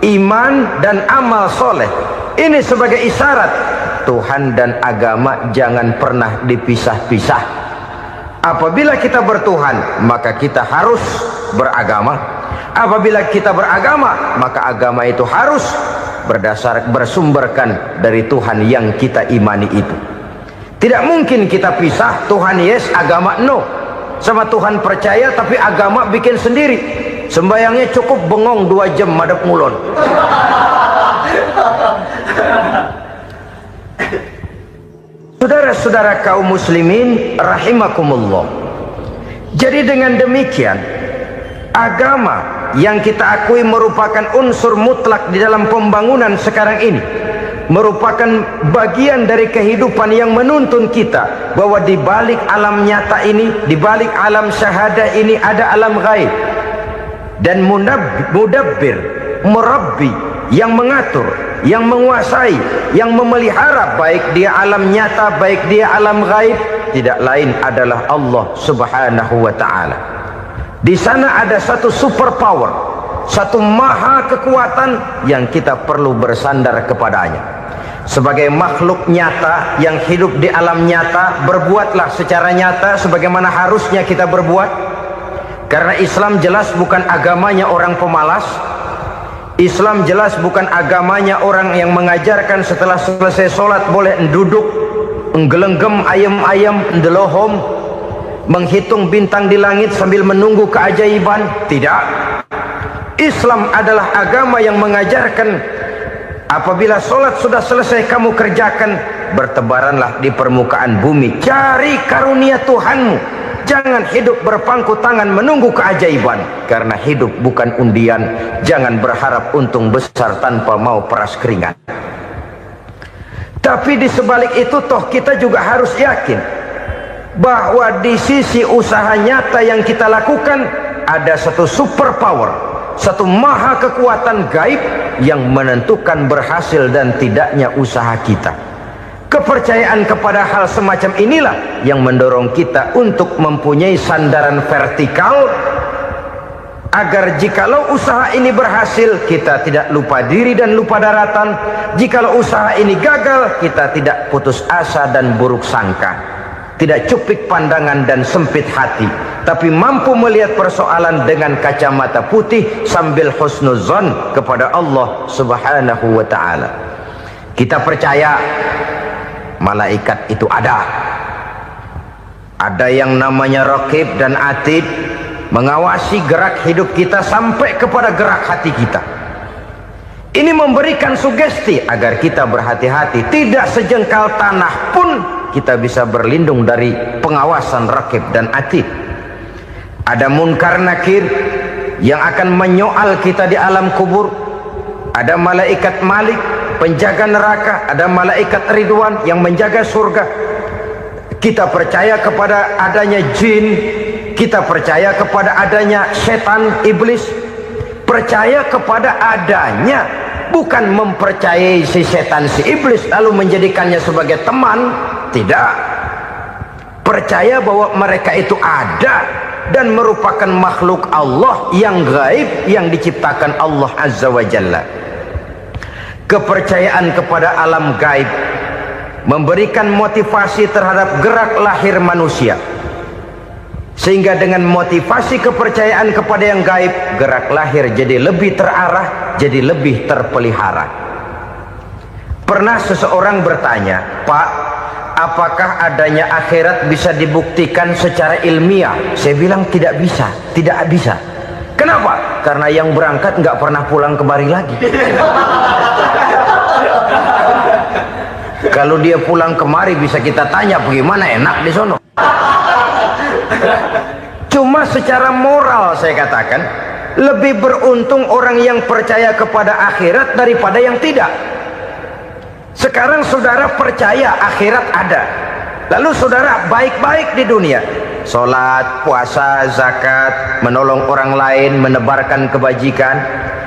Iman dan amal soleh. Ini sebagai isyarat Tuhan dan agama jangan pernah dipisah-pisah. Apabila kita bertuhan, maka kita harus beragama. Apabila kita beragama, maka agama itu harus bersumberkan dari Tuhan yang kita imani itu. Tidak mungkin kita pisah, Tuhan yes, agama no. Sama Tuhan percaya tapi agama bikin sendiri. Sembayangnya cukup bengong 2 jam madep ngulon. Saudara-saudara kaum muslimin rahimakumullah. Jadi dengan demikian, agama yang kita akui merupakan unsur mutlak di dalam pembangunan sekarang ini, merupakan bagian dari kehidupan yang menuntun kita bahwa di balik alam nyata ini, di balik alam syahadah ini ada alam gaib. Dan mudabbir, murabbi, yang mengatur, yang menguasai, yang memelihara baik dia alam nyata, baik dia alam gaib, tidak lain adalah Allah Subhanahu wa ta'ala. Di sana ada satu super power, satu maha kekuatan yang kita perlu bersandar kepadanya. Sebagai makhluk nyata yang hidup di alam nyata, berbuatlah secara nyata sebagaimana harusnya kita berbuat. Karena Islam jelas bukan agamanya orang pemalas. Islam jelas bukan agamanya orang yang mengajarkan setelah selesai sholat boleh duduk, nggelenggem ayam-ayam, ndelohom. menghitung bintang di langit sambil menunggu keajaiban. Tidak. Islam adalah agama yang mengajarkan apabila sholat sudah selesai kamu kerjakan, bertebaranlah di permukaan bumi, cari karunia Tuhanmu. Jangan hidup berpangku tangan menunggu keajaiban, karena hidup bukan undian. Jangan berharap untung besar tanpa mau peras keringat. Tapi di sebalik itu toh kita juga harus yakin bahwa di sisi usaha nyata yang kita lakukan ada satu super power, satu maha kekuatan gaib yang menentukan berhasil dan tidaknya usaha kita. Kepercayaan kepada hal semacam inilah yang mendorong kita untuk mempunyai sandaran vertikal, agar jikalau usaha ini berhasil, kita tidak lupa diri dan lupa daratan. Jikalau usaha ini gagal, kita tidak putus asa dan buruk sangka, tidak cupik pandangan dan sempit hati, tapi mampu melihat persoalan dengan kacamata putih sambil husnuzon kepada Allah Subhanahu wa ta'ala. Kita percaya malaikat itu ada yang namanya raqib dan atid, mengawasi gerak hidup kita sampai kepada gerak hati kita. Ini memberikan sugesti agar kita berhati-hati, tidak sejengkal tanah pun kita bisa berlindung dari pengawasan raqib dan atid. Ada munkar nakir yang akan menyoal kita di alam kubur. Ada malaikat Malik, penjaga neraka. Ada malaikat Ridwan yang menjaga surga. Kita percaya kepada adanya jin, kita percaya kepada adanya setan, iblis. Percaya kepada adanya, bukan mempercayai si setan, si iblis lalu menjadikannya sebagai teman. Tidak. Percaya bahwa mereka itu ada dan merupakan makhluk Allah yang gaib, yang diciptakan Allah Azza wa Jalla. Kepercayaan kepada alam gaib memberikan motivasi terhadap gerak lahir manusia, sehingga dengan motivasi kepercayaan kepada yang gaib, gerak lahir jadi lebih terarah, jadi lebih terpelihara. Pernah seseorang bertanya, "Pak, apakah adanya akhirat bisa dibuktikan secara ilmiah?" Saya bilang tidak bisa, tidak bisa. Kenapa? Karena yang berangkat nggak pernah pulang kemari lagi. Kalau dia pulang kemari bisa kita tanya bagaimana enak di sono. Cuma secara moral saya katakan, lebih beruntung orang yang percaya kepada akhirat daripada yang tidak. Sekarang saudara percaya akhirat ada, lalu saudara baik-baik di dunia, sholat, puasa, zakat, menolong orang lain, menebarkan kebajikan.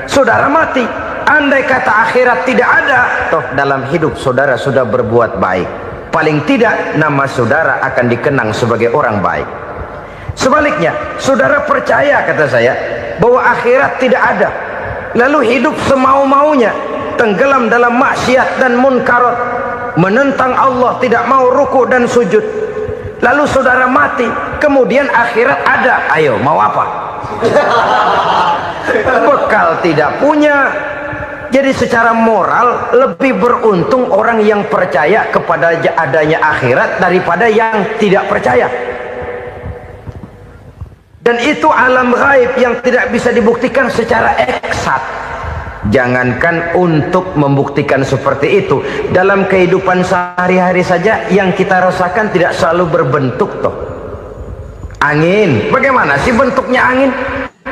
Saudara mati, andai kata akhirat tidak ada, toh dalam hidup saudara sudah berbuat baik, paling tidak nama saudara akan dikenang sebagai orang baik. Sebaliknya, saudara percaya, kata saya, bahwa akhirat tidak ada, lalu hidup semau-maunya, tenggelam dalam maksiat dan munkarat, menentang Allah, tidak mau ruku dan sujud, lalu saudara mati, kemudian akhirat ada, ayo mau apa? Bekal tidak punya. Jadi secara moral lebih beruntung orang yang percaya kepada adanya akhirat daripada yang tidak percaya. Dan itu alam gaib yang tidak bisa dibuktikan secara eksat. Jangankan untuk membuktikan seperti itu, dalam kehidupan sehari-hari saja yang kita rasakan tidak selalu berbentuk toh. Angin, bagaimana sih bentuknya angin?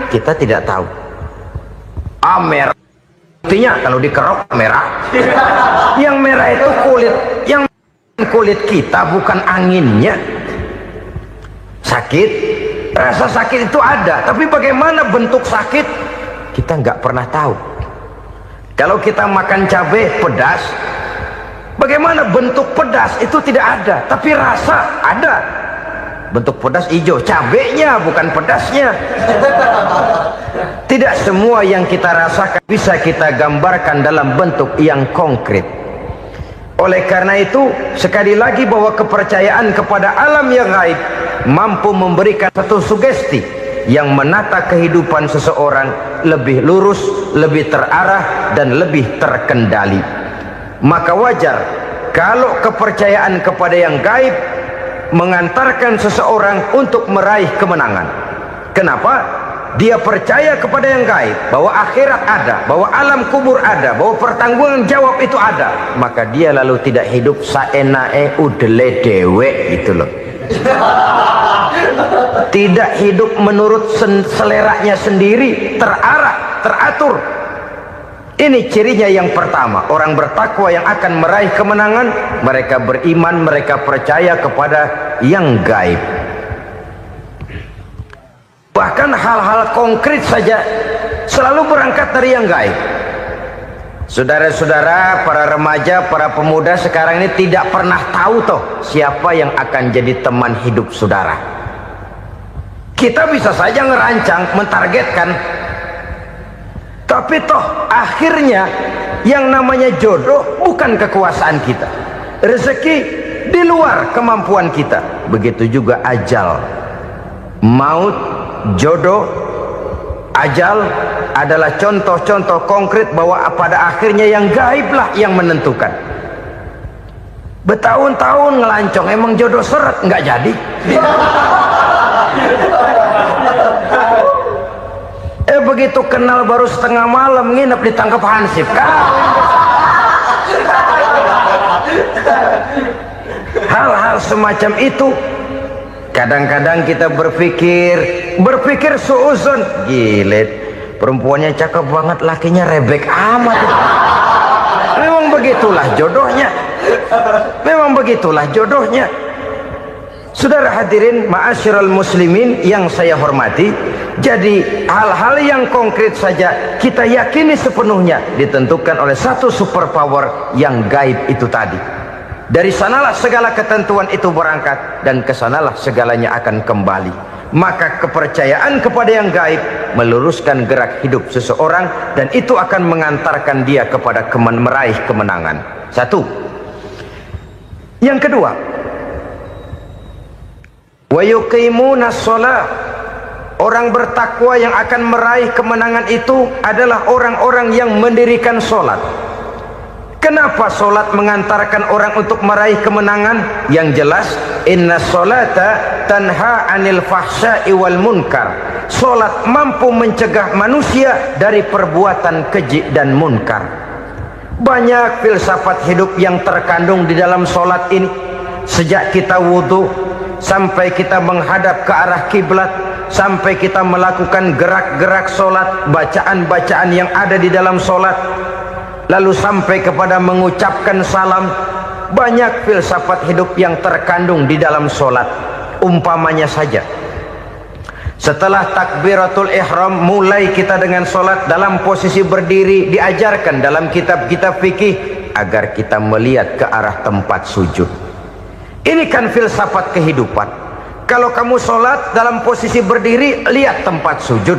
Kita tidak tahu. Merah, buktinya kalau dikerok merah. Yang merah itu kulit, yang kulit kita bukan anginnya. Sakit, rasa sakit itu ada, tapi bagaimana bentuk sakit kita nggak pernah tahu. Kalau kita makan cabai pedas, bagaimana bentuk pedas itu tidak ada, tapi rasa ada. Bentuk pedas hijau, cabenya bukan pedasnya. Tidak semua yang kita rasakan bisa kita gambarkan dalam bentuk yang konkret. Oleh karena itu, sekali lagi bahwa kepercayaan kepada alam yang gaib mampu memberikan satu sugesti yang menata kehidupan seseorang lebih lurus, lebih terarah, dan lebih terkendali. Maka wajar kalau kepercayaan kepada yang gaib mengantarkan seseorang untuk meraih kemenangan. Kenapa? Dia percaya kepada yang gaib, bahwa akhirat ada, bahwa alam kubur ada, bahwa pertanggungan jawab itu ada. Maka dia lalu tidak hidup saenae udele dewe gitu loh. Tidak hidup menurut seleranya sendiri, terarah, teratur. Ini cirinya yang pertama. Orang bertakwa yang akan meraih kemenangan, mereka beriman, mereka percaya kepada yang gaib. Bahkan hal-hal konkret saja selalu berangkat dari yang gaib. Saudara-saudara, para remaja, para pemuda sekarang ini tidak pernah tahu toh siapa yang akan jadi teman hidup saudara. Kita bisa saja ngerancang, mentargetkan, tapi toh akhirnya yang namanya jodoh bukan kekuasaan kita. Rezeki di luar kemampuan kita. Begitu juga ajal, maut, jodoh, ajal adalah contoh-contoh konkret bahwa pada akhirnya yang gaiblah yang menentukan. Bertahun-tahun ngelancong, emang jodoh seret nggak jadi. Begitu kenal baru setengah malam nginep ditangkap hansip kan. Hal-hal semacam itu kadang-kadang kita berpikir suuzon, gilet, perempuannya cakep banget, lakinya rebek amat. Memang begitulah jodohnya. Memang begitulah jodohnya. Saudara hadirin ma'asyiral muslimin yang saya hormati, jadi hal-hal yang konkret saja kita yakini sepenuhnya ditentukan oleh satu superpower yang gaib itu tadi. Dari sanalah segala ketentuan itu berangkat dan kesanalah segalanya akan kembali. Maka kepercayaan kepada yang gaib meluruskan gerak hidup seseorang dan itu akan mengantarkan dia kepada meraih kemenangan. Satu. Yang kedua, wa yuqimuna shalah. Orang bertakwa yang akan meraih kemenangan itu adalah orang-orang yang mendirikan sholat. Kenapa sholat mengantarkan orang untuk meraih kemenangan? Yang jelas, inna sholata tanha anil fahsya'i wal munkar. Sholat mampu mencegah manusia dari perbuatan keji dan munkar. Banyak filsafat hidup yang terkandung di dalam sholat ini. Sejak kita wudhu sampai kita menghadap ke arah kiblat, sampai kita melakukan gerak-gerak sholat, bacaan-bacaan yang ada di dalam sholat, lalu sampai kepada mengucapkan salam. Banyak filsafat hidup yang terkandung di dalam sholat. Umpamanya saja, setelah takbiratul ihram mulai kita dengan sholat dalam posisi berdiri, diajarkan dalam kitab-kitab fikih agar kita melihat ke arah tempat sujud. Ini kan filsafat kehidupan. Kalau kamu sholat dalam posisi berdiri, lihat tempat sujud.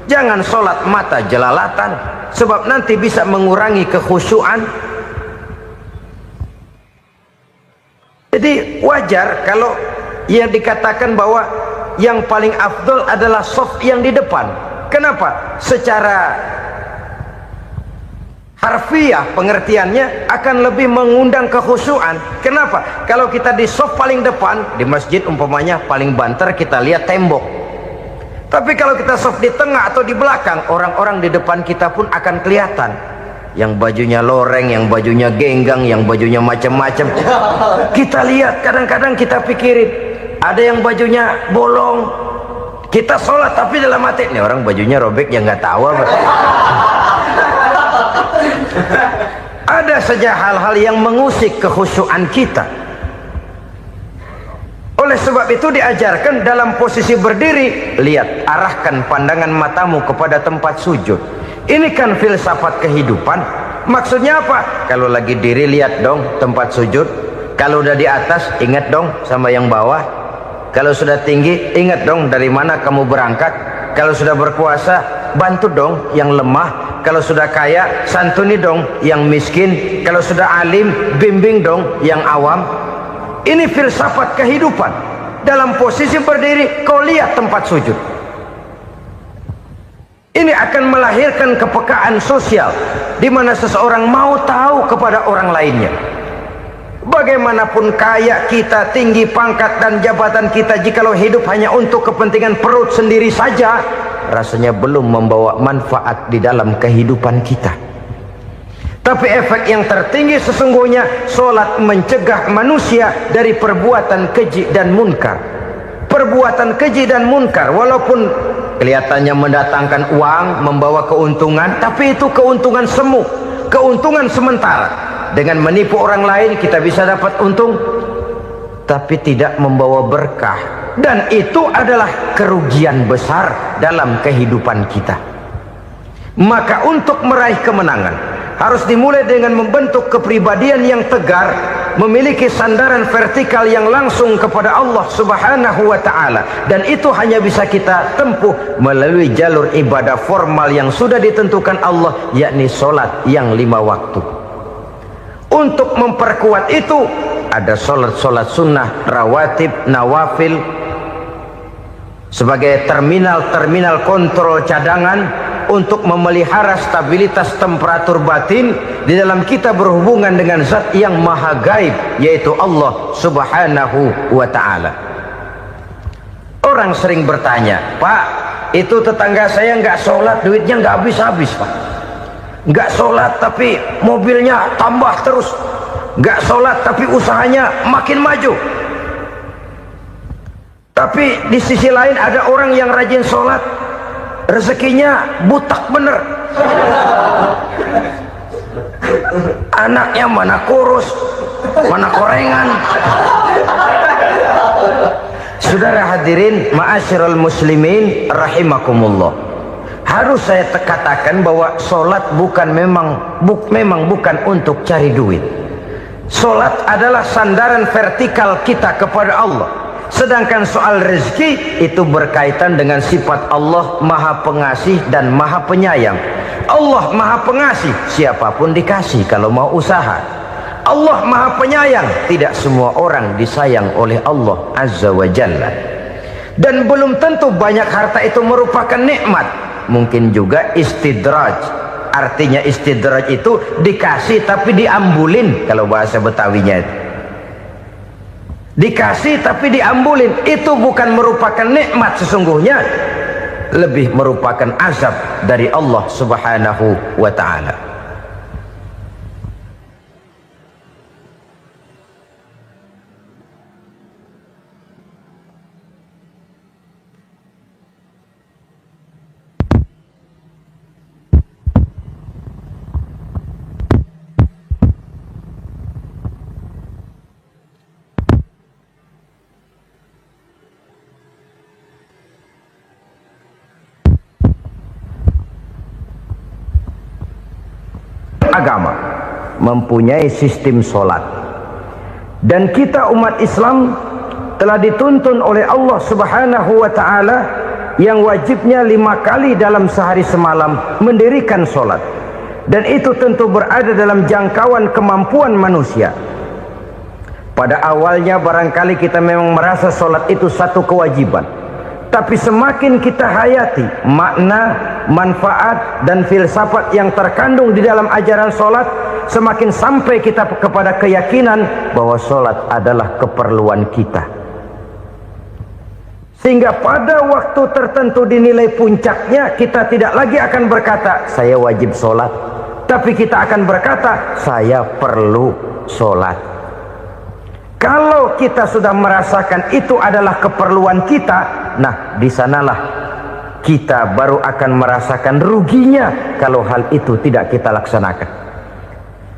Jangan sholat mata jelalatan, sebab nanti bisa mengurangi kekhusyuan. Jadi wajar kalau yang dikatakan bahwa yang paling afdol adalah shaf yang di depan. Kenapa? Secara harfiah pengertiannya akan lebih mengundang kekhusyuan. Kenapa? Kalau kita di shaf paling depan di masjid umpamanya paling banter kita lihat tembok. Tapi kalau kita shaf di tengah atau di belakang, orang-orang di depan kita pun akan kelihatan. Yang bajunya loreng, yang bajunya genggang, yang bajunya macam-macam. Kita lihat, kadang-kadang kita pikirin, ada yang bajunya bolong. Kita sholat tapi dalam hati, nih orang bajunya robek yang nggak tahu apa. Ada saja hal-hal yang mengusik kekhusyuan kita. Oleh sebab itu diajarkan dalam posisi berdiri, lihat, arahkan pandangan matamu kepada tempat sujud. Ini kan filsafat kehidupan. Maksudnya apa? Kalau lagi diri lihat dong tempat sujud. Kalau udah di atas ingat dong sama yang bawah. Kalau sudah tinggi ingat dong dari mana kamu berangkat. Kalau sudah berkuasa bantu dong yang lemah. Kalau sudah kaya santuni dong yang miskin. Kalau sudah alim bimbing dong yang awam. Ini filsafat kehidupan. Dalam posisi berdiri kau lihat tempat sujud. Ini akan melahirkan kepekaan sosial di mana seseorang mau tahu kepada orang lainnya. Bagaimanapun kaya kita, tinggi pangkat dan jabatan kita, jikalau hidup hanya untuk kepentingan perut sendiri saja, rasanya belum membawa manfaat di dalam kehidupan kita. Tapi efek yang tertinggi sesungguhnya, solat mencegah manusia dari perbuatan keji dan munkar. Perbuatan keji dan munkar, walaupun kelihatannya mendatangkan uang, membawa keuntungan, tapi itu keuntungan semu, keuntungan sementara. Dengan menipu orang lain kita bisa dapat untung, tapi tidak membawa berkah, dan itu adalah kerugian besar dalam kehidupan kita. Maka untuk meraih kemenangan harus dimulai dengan membentuk kepribadian yang tegar, memiliki sandaran vertikal yang langsung kepada Allah Subhanahu wa ta'ala, dan itu hanya bisa kita tempuh melalui jalur ibadah formal yang sudah ditentukan Allah, yakni solat yang 5 waktu. Untuk memperkuat itu ada solat-solat sunnah, rawatib, nawafil sebagai terminal kontrol cadangan untuk memelihara stabilitas temperatur batin di dalam kita berhubungan dengan zat yang maha gaib, yaitu Allah Subhanahu wa ta'ala. Orang sering bertanya, Pak, itu tetangga saya nggak sholat, duitnya nggak habis-habis, Pak. Nggak sholat tapi mobilnya tambah terus, nggak sholat tapi usahanya makin maju. Tapi di sisi lain ada orang yang rajin sholat, rezekinya butak bener, anaknya mana kurus, mana korengan. Saudara hadirin ma'asyiral muslimin rahimakumullah, harus saya katakan bahwa solat memang bukan untuk cari duit. Solat adalah sandaran vertikal kita kepada Allah. Sedangkan soal rezeki itu berkaitan dengan sifat Allah maha pengasih dan maha penyayang. Allah maha pengasih, siapapun dikasih kalau mau usaha. Allah maha penyayang, tidak semua orang disayang oleh Allah Azza wa Jalla. Dan belum tentu banyak harta itu merupakan nikmat. Mungkin juga istidraj. Artinya istidraj itu dikasih tapi diambulin, kalau bahasa Betawinya itu. Dikasih tapi diambulin, itu bukan merupakan nikmat sesungguhnya, lebih merupakan azab dari Allah Subhanahu wa ta'ala. Agama mempunyai sistem solat, dan kita umat Islam telah dituntun oleh Allah Subhanahu wa ta'ala yang wajibnya 5 kali dalam sehari semalam mendirikan solat, dan itu tentu berada dalam jangkauan kemampuan manusia. Pada awalnya barangkali kita memang merasa solat itu satu kewajiban, tapi semakin kita hayati makna, manfaat dan filsafat yang terkandung di dalam ajaran solat, semakin sampai kita kepada keyakinan bahwa solat adalah keperluan kita. Sehingga pada waktu tertentu dinilai puncaknya, kita tidak lagi akan berkata saya wajib solat, tapi kita akan berkata saya perlu solat. Kalau kita sudah merasakan itu adalah keperluan kita, nah di sanalah kita baru akan merasakan ruginya kalau hal itu tidak kita laksanakan.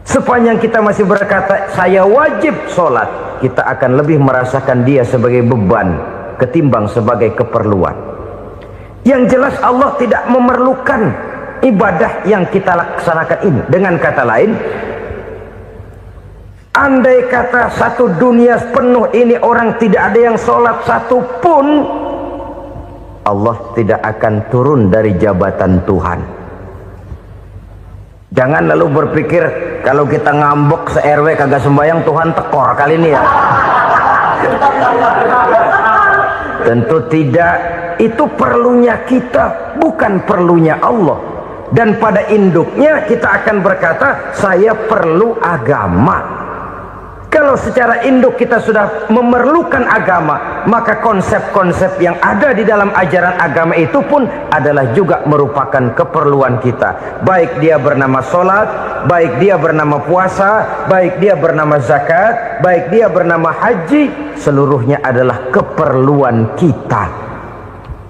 Sepanjang kita masih berkata saya wajib sholat, kita akan lebih merasakan dia sebagai beban ketimbang sebagai keperluan. Yang jelas Allah tidak memerlukan ibadah yang kita laksanakan ini. Dengan kata lain, andai kata satu dunia penuh ini orang tidak ada yang sholat satu pun, Allah tidak akan turun dari jabatan Tuhan. Jangan lalu berpikir kalau kita ngambek se-RW kagak sembahyang Tuhan tekor kali ini ya. Tentu tidak. Itu perlunya kita, bukan perlunya Allah. Dan pada induknya kita akan berkata saya perlu agama. Kalau secara induk kita sudah memerlukan agama, maka konsep-konsep yang ada di dalam ajaran agama itu pun adalah juga merupakan keperluan kita. Baik dia bernama sholat, baik dia bernama puasa, baik dia bernama zakat, baik dia bernama haji, seluruhnya adalah keperluan kita.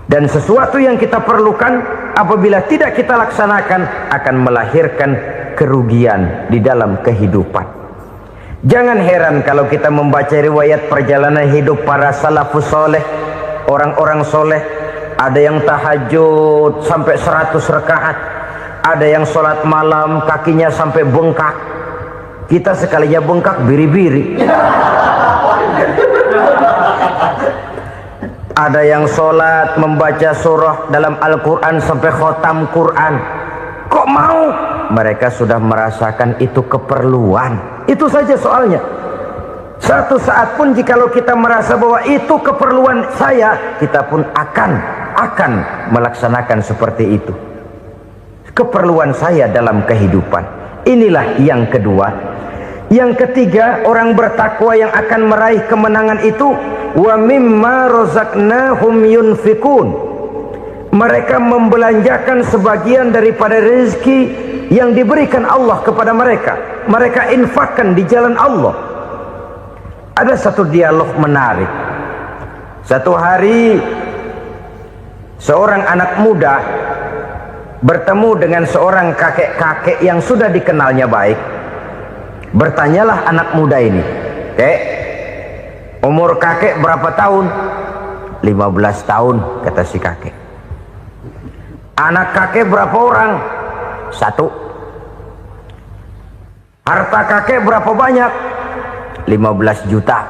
Dan sesuatu yang kita perlukan apabila tidak kita laksanakan akan melahirkan kerugian di dalam kehidupan. Jangan heran kalau kita membaca riwayat perjalanan hidup para salafus soleh, orang-orang soleh. Ada yang tahajud sampai 100 rakaat, ada yang sholat malam kakinya sampai bengkak. Kita sekalinya bengkak biri-biri. Ada yang sholat membaca surah dalam Al-Quran sampai khotam Quran. Kok mau? Mereka sudah merasakan itu keperluan. Itu saja soalnya. Satu saat pun jikalau kita merasa bahwa itu keperluan saya, kita pun akan melaksanakan seperti itu. Keperluan saya dalam kehidupan. Inilah yang kedua. Yang ketiga, orang bertakwa yang akan meraih kemenangan itu, wa mimma razaqnahum yunfikun. Mereka membelanjakan sebagian daripada rezeki yang diberikan Allah kepada mereka. Mereka infakkan di jalan Allah. Ada satu dialog menarik. Satu hari seorang anak muda bertemu dengan seorang kakek-kakek yang sudah dikenalnya baik. Bertanyalah anak muda ini, "Kek, umur kakek berapa tahun?" 15 tahun, kata si kakek. "Anak kakek berapa orang?" 1. "Harta kakek berapa banyak?" 15 juta.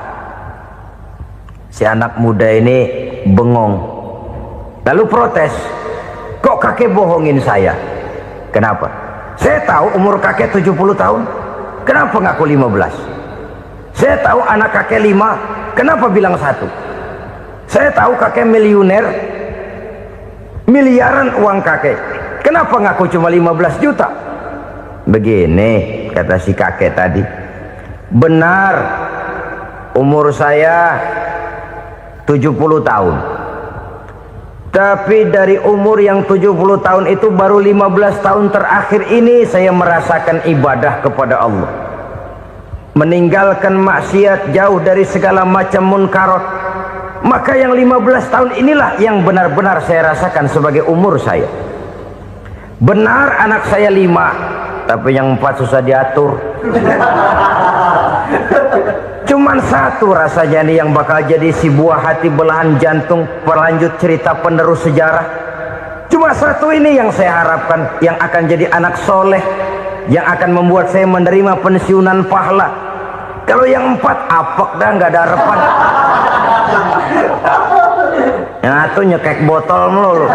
Si anak muda ini bengong, lalu protes, "Kok kakek bohongin saya?" "Kenapa?" "Saya tahu umur kakek 70 tahun. Kenapa ngaku 15? Saya tahu anak kakek 5. Kenapa bilang 1? Saya tahu kakek miliuner, miliaran uang kakek. Kenapa ngaku cuma 15 juta? "Begini," kata si kakek tadi, "benar umur saya 70 tahun. Tapi dari umur yang 70 tahun itu baru 15 tahun terakhir ini saya merasakan ibadah kepada Allah. Meninggalkan maksiat, jauh dari segala macam munkarat. Maka yang 15 tahun inilah yang benar-benar saya rasakan sebagai umur saya. Benar anak saya 5, tapi yang 4 susah diatur. Cuman 1 rasanya nih yang bakal jadi si buah hati belahan jantung pelanjut cerita penerus sejarah. Cuma 1 ini yang saya harapkan, yang akan jadi anak soleh, yang akan membuat saya menerima pensiunan pahala. Kalau yang 4 apek dah, nggak ada harapan. Yang 1 nyekek botol melulu."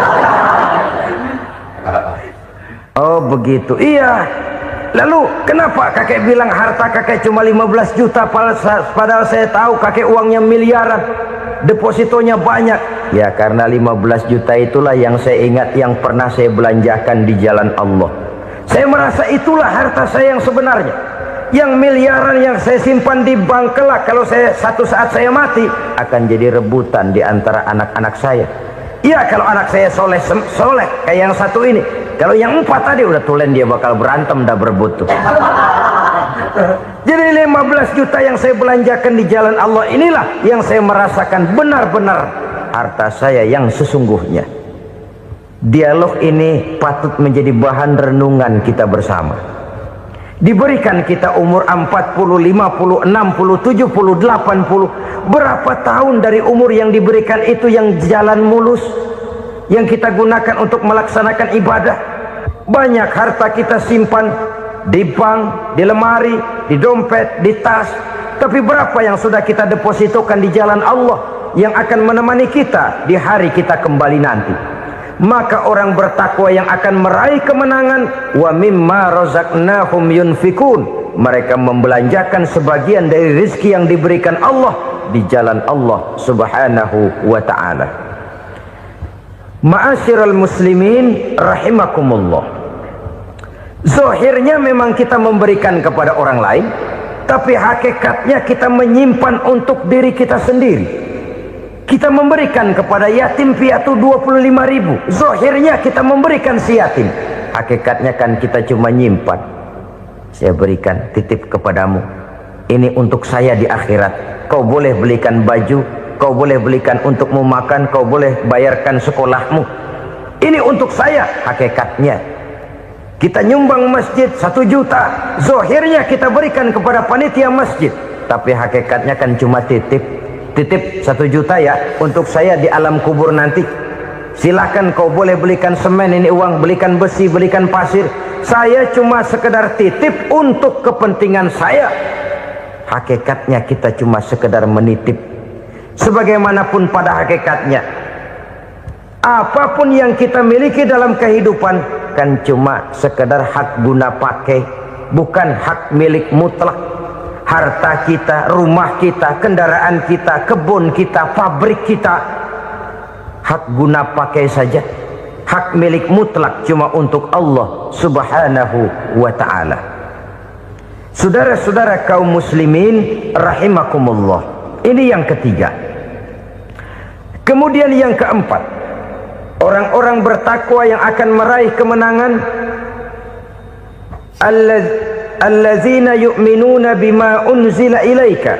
"Oh begitu." "Iya. Lalu kenapa kakek bilang harta kakek cuma 15 juta padahal saya tahu kakek uangnya miliaran, depositonya banyak?" "Ya karena 15 juta itulah yang saya ingat yang pernah saya belanjakan di jalan Allah. Saya merasa itulah harta saya yang sebenarnya. Yang miliaran yang saya simpan di bank kelak kalau satu saat saya mati akan jadi rebutan di antara anak-anak saya. Iya kalau anak saya soleh kayak yang 1 ini. Kalau yang 4 tadi udah tulen dia bakal berantem dah berebut tuh." Jadi 15 juta yang saya belanjakan di jalan Allah inilah yang saya merasakan benar-benar harta saya yang sesungguhnya. Dialog ini patut menjadi bahan renungan kita bersama. Diberikan kita umur 40, 50, 60, 70, 80. Berapa tahun dari umur yang diberikan itu yang jalan mulus, yang kita gunakan untuk melaksanakan ibadah? Banyak harta kita simpan di bank, di lemari, di dompet, di tas. Tapi berapa yang sudah kita depositokan di jalan Allah yang akan menemani kita di hari kita kembali nanti? Maka orang bertakwa yang akan meraih kemenangan, wa mimma razaqnahum yunfikun. Mereka membelanjakan sebagian dari rezeki yang diberikan Allah di jalan Allah subhanahu wa ta'ala. Ma'asyiral muslimin rahimakumullah. Zahirnya memang kita memberikan kepada orang lain, tapi hakikatnya kita menyimpan untuk diri kita sendiri. Kita memberikan kepada yatim piatu 25.000, zahirnya kita memberikan si yatim, hakikatnya kan kita cuma nyimpan. Saya berikan, titip kepadamu, ini untuk saya di akhirat. Kau boleh belikan baju, kau boleh belikan untukmu makan, kau boleh bayarkan sekolahmu, ini untuk saya. Hakikatnya kita nyumbang masjid 1 juta, zahirnya kita berikan kepada panitia masjid, tapi hakikatnya kan cuma titip 1 juta ya, untuk saya di alam kubur nanti. Silahkan kau boleh belikan semen, ini uang, belikan besi, belikan pasir, saya cuma sekedar titip untuk kepentingan saya. Hakikatnya kita cuma sekedar menitip. Sebagaimanapun pada hakikatnya, apapun yang kita miliki dalam kehidupan kan cuma sekedar hak guna pakai, bukan hak milik mutlak. Harta kita, rumah kita, kendaraan kita, kebun kita, pabrik kita, hak guna pakai saja. Hak milik mutlak cuma untuk Allah subhanahu wa ta'ala. Saudara-saudara kaum muslimin rahimakumullah, ini yang ketiga. Kemudian yang keempat, orang-orang bertakwa yang akan meraih kemenangan, allazina yu'minuna bima unzila ilaika,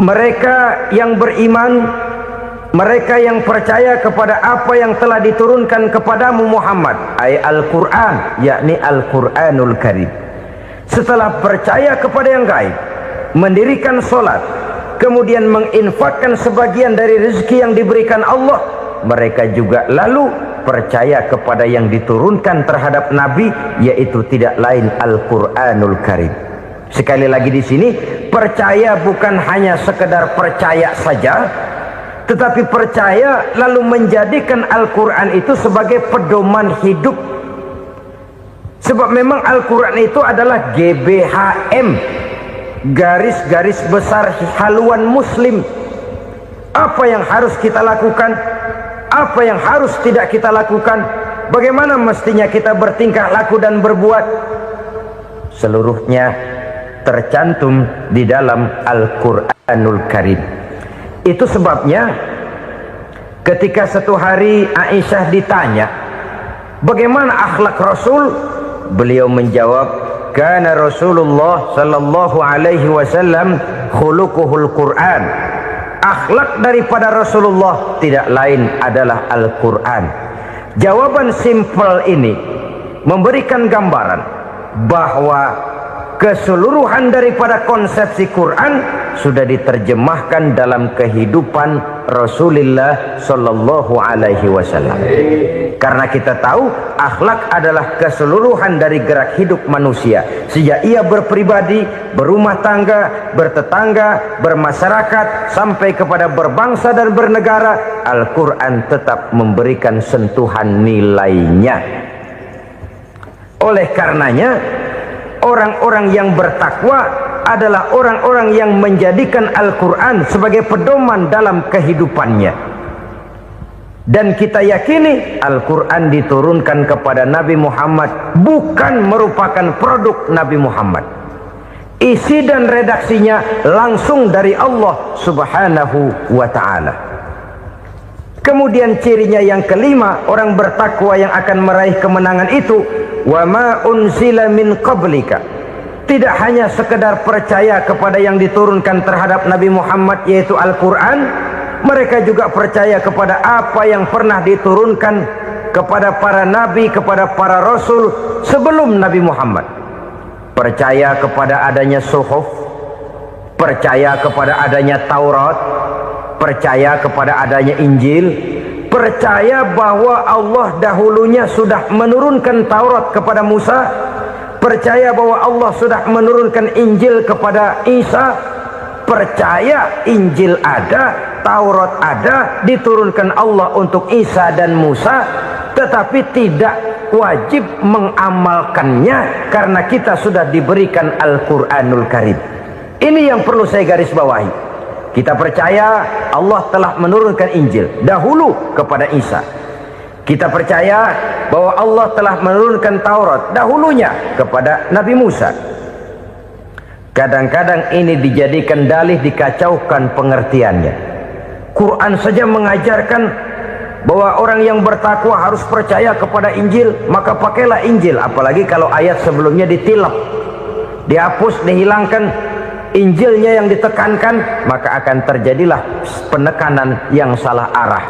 mereka yang beriman, mereka yang percaya kepada apa yang telah diturunkan kepadamu Muhammad, ay Al-Quran, yakni Al-Quranul Karim. Setelah percaya kepada yang gaib, mendirikan solat, kemudian menginfakkan sebagian dari rezeki yang diberikan Allah, mereka juga lalu percaya kepada yang diturunkan terhadap Nabi, yaitu tidak lain Al-Quranul Karim. Sekali lagi di sini, percaya bukan hanya sekedar percaya saja, tetapi percaya lalu menjadikan Al-Quran itu sebagai pedoman hidup. Sebab memang Al-Quran itu adalah GBHM, garis-garis besar haluan muslim. Apa yang harus kita lakukan, apa yang harus tidak kita lakukan, bagaimana mestinya kita bertingkah laku dan berbuat, seluruhnya tercantum di dalam Al-Quranul Karim. Itu sebabnya ketika satu hari Aisyah ditanya bagaimana akhlak Rasul, beliau menjawab, kana Rasulullah sallallahu alaihi wasallam khuluquhul Quran. Akhlak daripada Rasulullah tidak lain adalah Al-Quran. Jawaban simpel ini memberikan gambaran bahwa keseluruhan daripada konsepsi Quran sudah diterjemahkan dalam kehidupan Rasulullah sallallahu alaihi wasallam. Karena kita tahu akhlak adalah keseluruhan dari gerak hidup manusia. Sejak ia berpribadi, berumah tangga, bertetangga, bermasyarakat, sampai kepada berbangsa dan bernegara, Al-Quran tetap memberikan sentuhan nilainya. Oleh karenanya, orang-orang yang bertakwa adalah orang-orang yang menjadikan Al-Quran sebagai pedoman dalam kehidupannya. Dan kita yakini Al-Quran diturunkan kepada Nabi Muhammad bukan merupakan produk Nabi Muhammad. Isi dan redaksinya langsung dari Allah subhanahu wa ta'ala. Kemudian cirinya yang kelima, orang bertakwa yang akan meraih kemenangan itu, wa ma unzila min qablika, tidak hanya sekedar percaya kepada yang diturunkan terhadap Nabi Muhammad yaitu Al-Quran, mereka juga percaya kepada apa yang pernah diturunkan kepada para nabi, kepada para rasul sebelum Nabi Muhammad. Percaya kepada adanya suhuf, percaya kepada adanya Taurat, percaya kepada adanya Injil, percaya bahwa Allah dahulunya sudah menurunkan Taurat kepada Musa, percaya bahwa Allah sudah menurunkan Injil kepada Isa, percaya Injil ada, Taurat ada, diturunkan Allah untuk Isa dan Musa, tetapi tidak wajib mengamalkannya karena kita sudah diberikan Al-Quranul Karim. Ini yang perlu saya garis bawahi. Kita percaya Allah telah menurunkan Injil dahulu kepada Isa. Kita percaya bahwa Allah telah menurunkan Taurat dahulunya kepada Nabi Musa. Kadang-kadang ini dijadikan dalih, dikacaukan pengertiannya. Quran saja mengajarkan bahwa orang yang bertakwa harus percaya kepada Injil, maka pakailah Injil. Apalagi kalau ayat sebelumnya ditilap, dihapus, dihilangkan, Injilnya yang ditekankan, maka akan terjadilah penekanan yang salah arah.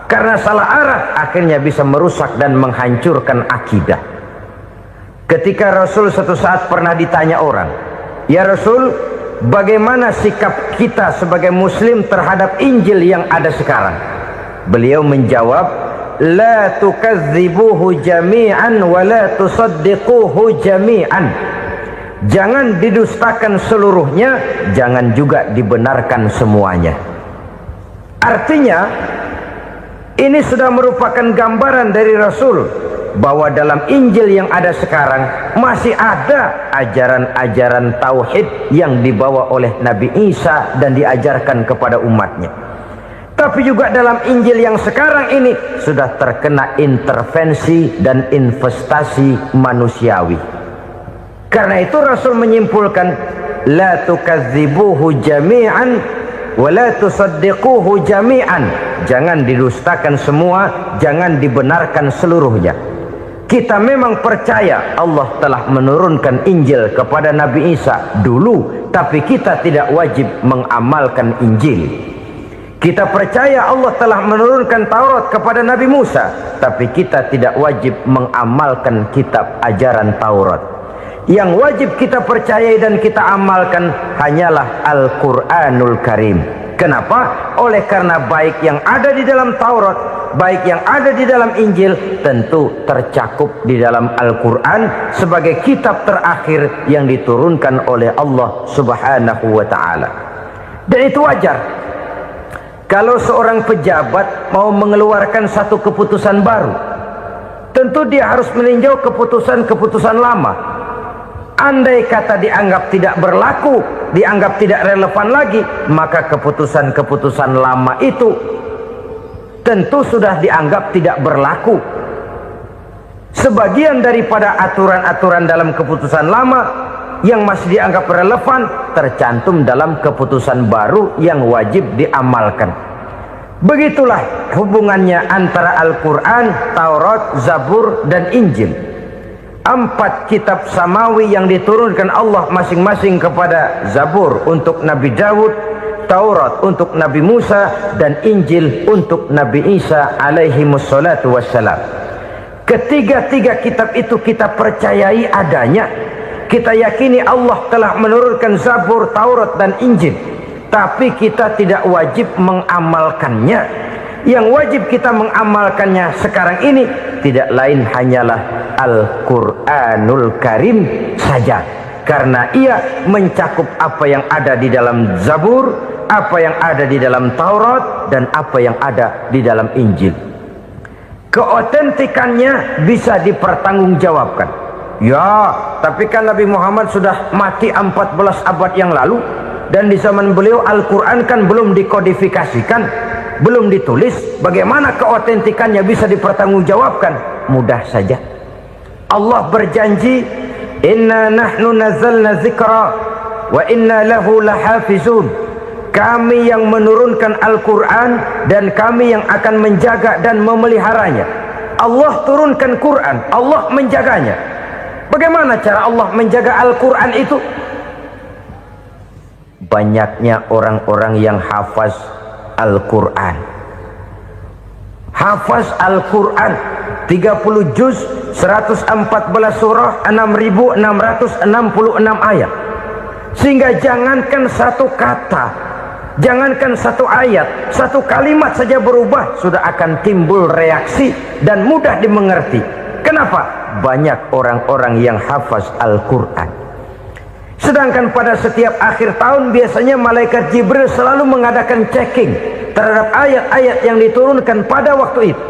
Karena salah arah akhirnya bisa merusak dan menghancurkan akidah. Ketika Rasul suatu saat pernah ditanya orang, "Ya Rasul, bagaimana sikap kita sebagai muslim terhadap Injil yang ada sekarang?" Beliau menjawab, "La tukadzibuhu jami'an wa la tusaddiquhu jami'an." Jangan didustakan seluruhnya, jangan juga dibenarkan semuanya. Artinya, ini sudah merupakan gambaran dari Rasul bahwa dalam Injil yang ada sekarang masih ada ajaran-ajaran tauhid yang dibawa oleh Nabi Isa dan diajarkan kepada umatnya. Tapi juga dalam Injil yang sekarang ini sudah terkena intervensi dan investasi manusiawi. Karena itu Rasul menyimpulkan, la tukadzibuhu jami'an wa la tusaddiquhu jami'an. Jangan didustakan semua, jangan dibenarkan seluruhnya. Kita memang percaya Allah telah menurunkan Injil kepada Nabi Isa dulu, tapi kita tidak wajib mengamalkan Injil. Kita percaya Allah telah menurunkan Taurat kepada Nabi Musa, tapi kita tidak wajib mengamalkan kitab ajaran Taurat. Yang wajib kita percayai dan kita amalkan hanyalah Al-Quranul Karim. Kenapa? Oleh karena baik yang ada di dalam Taurat, baik yang ada di dalam Injil, tentu tercakup di dalam Al-Quran sebagai kitab terakhir yang diturunkan oleh Allah Subhanahu wa Ta'ala. Dan itu wajar. Kalau seorang pejabat mau mengeluarkan satu keputusan baru, tentu dia harus meninjau keputusan-keputusan lama. Andai kata dianggap tidak berlaku, dianggap tidak relevan lagi, maka keputusan-keputusan lama itu tentu sudah dianggap tidak berlaku. Sebagian daripada aturan-aturan dalam keputusan lama yang masih dianggap relevan tercantum dalam keputusan baru yang wajib diamalkan. Begitulah hubungannya antara Al-Quran, Taurat, Zabur, dan Injil. 4 kitab samawi yang diturunkan Allah masing-masing kepada Zabur untuk Nabi Daud, Taurat untuk Nabi Musa, dan Injil untuk Nabi Isa alaihi wassalatu wassalam. Ketiga-tiga kitab itu kita percayai adanya. Kita yakini Allah telah menurunkan Zabur, Taurat, dan Injil, tapi kita tidak wajib mengamalkannya. Yang wajib kita mengamalkannya sekarang ini tidak lain hanyalah Al-Quranul Karim saja, karena ia mencakup apa yang ada di dalam Zabur, apa yang ada di dalam Taurat, dan apa yang ada di dalam Injil. Keotentikannya bisa dipertanggungjawabkan. Ya, tapi kan Nabi Muhammad sudah mati 14 abad yang lalu, dan di zaman beliau Al-Quran kan belum dikodifikasikan, belum ditulis. Bagaimana keotentikannya bisa dipertanggungjawabkan? Mudah saja. Allah berjanji, "Inna nahnu nazzalna dzikra wa inna lahu lahafizun." Kami yang menurunkan Al-Quran dan kami yang akan menjaga dan memeliharanya. Allah turunkan Quran, Allah menjaganya. Bagaimana cara Allah menjaga Al-Quran itu? Banyaknya orang-orang yang hafaz Al-Quran. Hafaz Al-Quran 30 juz, 114 surah, 6.666 ayat. Sehingga jangankan satu kata, jangankan satu ayat, satu kalimat saja berubah sudah akan timbul reaksi dan mudah dimengerti. Kenapa? Banyak orang-orang yang hafaz Al-Quran. Sedangkan pada setiap akhir tahun biasanya malaikat Jibril selalu mengadakan checking terhadap ayat-ayat yang diturunkan pada waktu itu.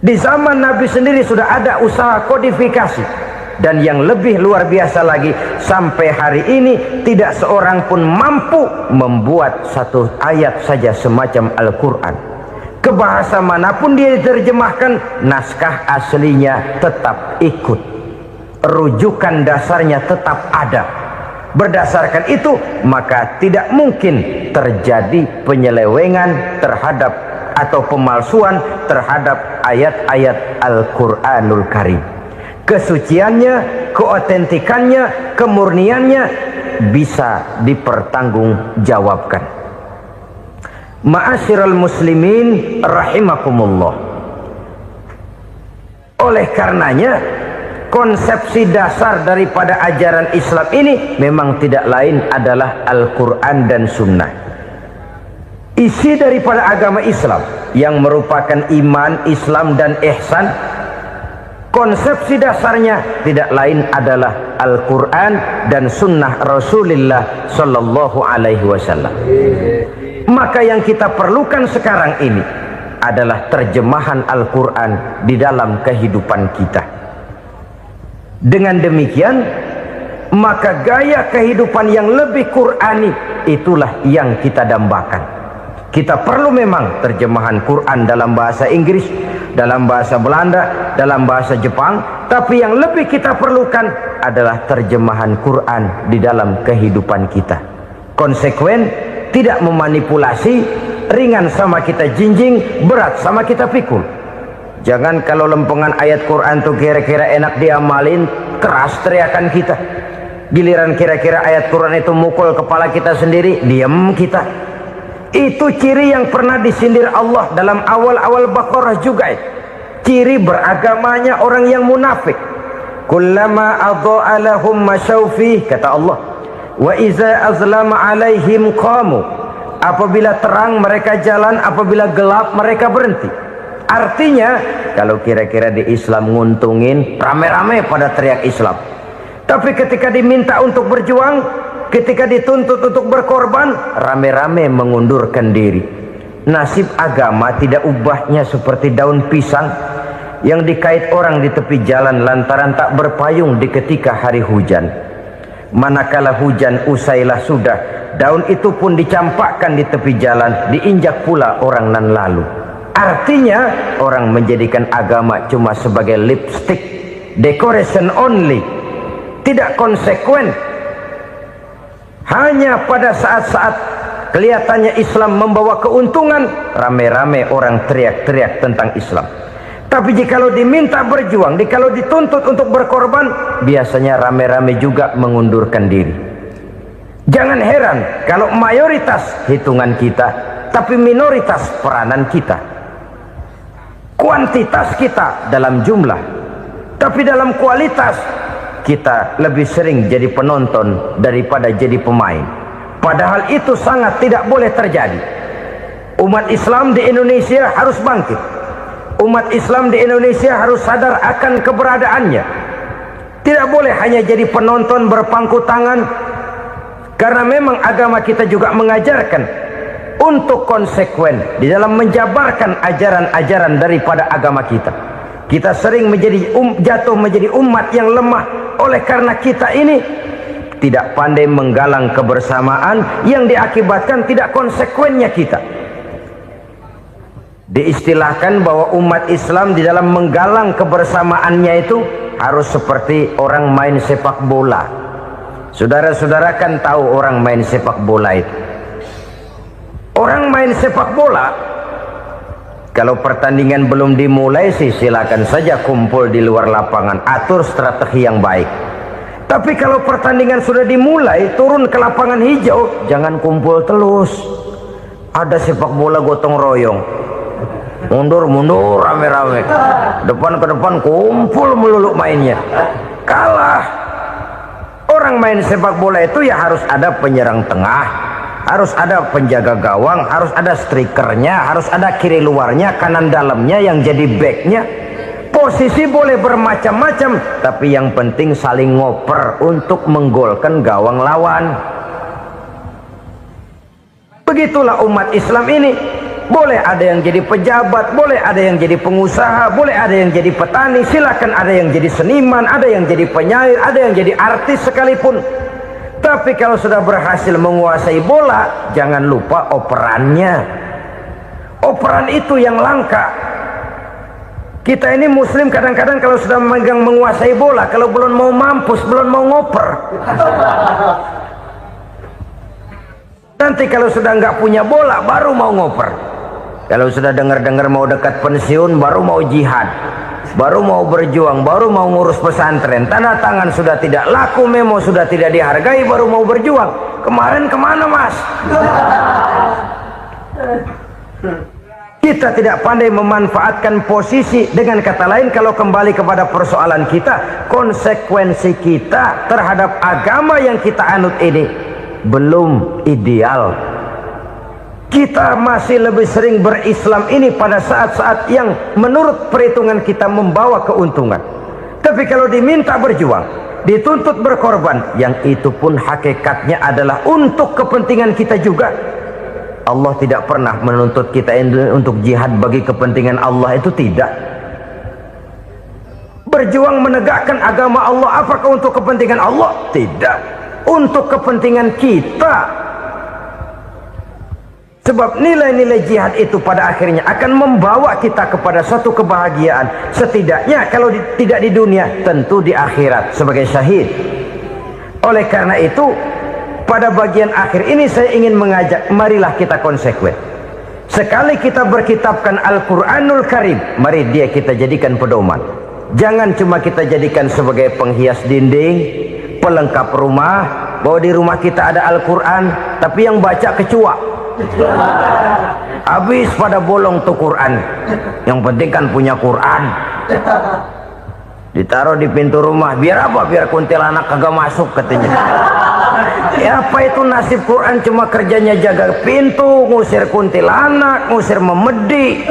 Di zaman Nabi sendiri sudah ada usaha kodifikasi. Dan yang lebih luar biasa lagi, sampai hari ini tidak seorang pun mampu membuat satu ayat saja semacam Al-Quran. Ke bahasa manapun dia diterjemahkan, naskah aslinya tetap ikut, rujukan dasarnya tetap ada. Berdasarkan itu, maka tidak mungkin terjadi penyelewengan terhadap atau pemalsuan terhadap ayat-ayat Al-Quranul Karim. Kesuciannya, keotentikannya, kemurniannya bisa dipertanggungjawabkan. Ma'asyiral muslimin rahimakumullah. Oleh karenanya, konsepsi dasar daripada ajaran Islam ini memang tidak lain adalah Al-Quran dan Sunnah. Isi daripada agama Islam yang merupakan iman, Islam dan ihsan, konsepsi dasarnya tidak lain adalah Al-Quran dan Sunnah Rasulullah Sallallahu Alaihi Wasallam. Maka yang kita perlukan sekarang ini adalah terjemahan Al-Quran di dalam kehidupan kita. Dengan demikian, maka gaya kehidupan yang lebih Qurani itulah yang kita dambakan. Kita perlu memang terjemahan Quran dalam bahasa Inggris, dalam bahasa Belanda, dalam bahasa Jepang, tapi yang lebih kita perlukan adalah terjemahan Quran di dalam kehidupan kita. Konsekuen, tidak memanipulasi, ringan sama kita jinjing, berat sama kita pikul. Jangan kalau lempengan ayat Quran tuh kira-kira enak diamalin, keras teriakan kita. Giliran kira-kira ayat Quran itu mukul kepala kita sendiri, diam kita. Itu ciri yang pernah disindir Allah dalam awal-awal Baqarah juga. Ciri beragamanya orang yang munafik. Kullama adha'a lahum masyawfih, kata Allah. Wa iza azlama alaihim qamu. Apabila terang mereka jalan, apabila gelap mereka berhenti. Artinya, kalau kira-kira di Islam nguntungin, rame-rame pada teriak Islam. Tapi ketika diminta untuk berjuang, ketika dituntut untuk berkorban, rame-rame mengundurkan diri. Nasib agama tidak ubahnya seperti daun pisang yang dikait orang di tepi jalan lantaran tak berpayung di ketika hari hujan. Manakala hujan usailah sudah, daun itu pun dicampakkan di tepi jalan, diinjak pula orang nan lalu. Artinya, orang menjadikan agama cuma sebagai lipstick, decoration only, tidak konsekuen. Hanya pada saat-saat kelihatannya Islam membawa keuntungan, rame-rame orang teriak-teriak tentang Islam. Tapi jikalau diminta berjuang, jikalau dituntut untuk berkorban, biasanya rame-rame juga mengundurkan diri. Jangan heran kalau mayoritas hitungan kita, tapi minoritas peranan kita. Kuantitas kita dalam jumlah, tapi dalam kualitas kita lebih sering jadi penonton daripada jadi pemain. Padahal itu sangat tidak boleh terjadi. Umat Islam di Indonesia harus bangkit. Umat Islam di Indonesia harus sadar akan keberadaannya. Tidak boleh hanya jadi penonton berpangku tangan. Karena memang agama kita juga mengajarkan untuk konsekuen di dalam menjabarkan ajaran-ajaran daripada agama kita. Kita sering jatuh menjadi umat yang lemah. Oleh karena kita ini tidak pandai menggalang kebersamaan yang diakibatkan tidak konsekuennya kita. Diistilahkan bahwa umat Islam di dalam menggalang kebersamaannya itu harus seperti orang main sepak bola. Saudara-saudara kan tahu orang main sepak bola itu. Orang main sepak bola, kalau pertandingan belum dimulai sih silakan saja kumpul di luar lapangan, atur strategi yang baik. Tapi kalau pertandingan sudah dimulai, turun ke lapangan hijau, jangan kumpul terus. Ada sepak bola gotong royong, mundur-mundur rame-rame, depan ke depan kumpul melulu mainnya. Kalah. Orang main sepak bola itu ya harus ada penyerang tengah, harus ada penjaga gawang, harus ada strikernya, harus ada kiri luarnya, kanan dalamnya yang jadi backnya. Posisi boleh bermacam-macam, tapi yang penting saling ngoper untuk menggolkan gawang lawan. Begitulah umat Islam ini. Boleh ada yang jadi pejabat, boleh ada yang jadi pengusaha, boleh ada yang jadi petani, silakan ada yang jadi seniman, ada yang jadi penyair, ada yang jadi artis sekalipun. Tapi kalau sudah berhasil menguasai bola, jangan lupa operannya. Operan itu yang langka. Kita ini muslim kadang-kadang kalau sudah memegang menguasai bola, kalau belum mau mampus, belum mau ngoper, Nanti kalau sudah nggak punya bola baru mau ngoper. Kalau sudah dengar-dengar mau dekat pensiun baru mau jihad, baru mau berjuang, baru mau ngurus pesantren. Tanda tangan sudah tidak laku, memo sudah tidak dihargai, baru mau berjuang. Kemarin kemana mas? Kita tidak pandai memanfaatkan posisi. Dengan kata lain, kalau kembali kepada persoalan kita, konsekuensi kita terhadap agama yang kita anut ini belum ideal. Kita masih lebih sering berislam ini pada saat-saat yang menurut perhitungan kita membawa keuntungan. Tapi kalau diminta berjuang, dituntut berkorban, yang itu pun hakikatnya adalah untuk kepentingan kita juga. Allah tidak pernah menuntut kita untuk jihad bagi kepentingan Allah, itu tidak. Berjuang menegakkan agama Allah, apakah untuk kepentingan Allah? Tidak, untuk kepentingan kita. Sebab nilai-nilai jihad itu pada akhirnya akan membawa kita kepada suatu kebahagiaan. Setidaknya kalau tidak di dunia, tentu di akhirat sebagai syahid. Oleh karena itu, pada bagian akhir ini saya ingin mengajak, marilah kita konsekuen. Sekali kita berkitabkan Al-Quranul Karim, mari dia kita jadikan pedoman. Jangan cuma kita jadikan sebagai penghias dinding, pelengkap rumah, bahwa di rumah kita ada Al-Quran, tapi yang baca kecoa. Habis pada bolong tuh Quran. Yang penting kan punya Quran. Ditaruh di pintu rumah, biar apa? Biar kuntilanak kagak masuk katanya. Ya apa itu nasib Quran, cuma kerjanya jaga pintu, ngusir kuntilanak, ngusir memedi.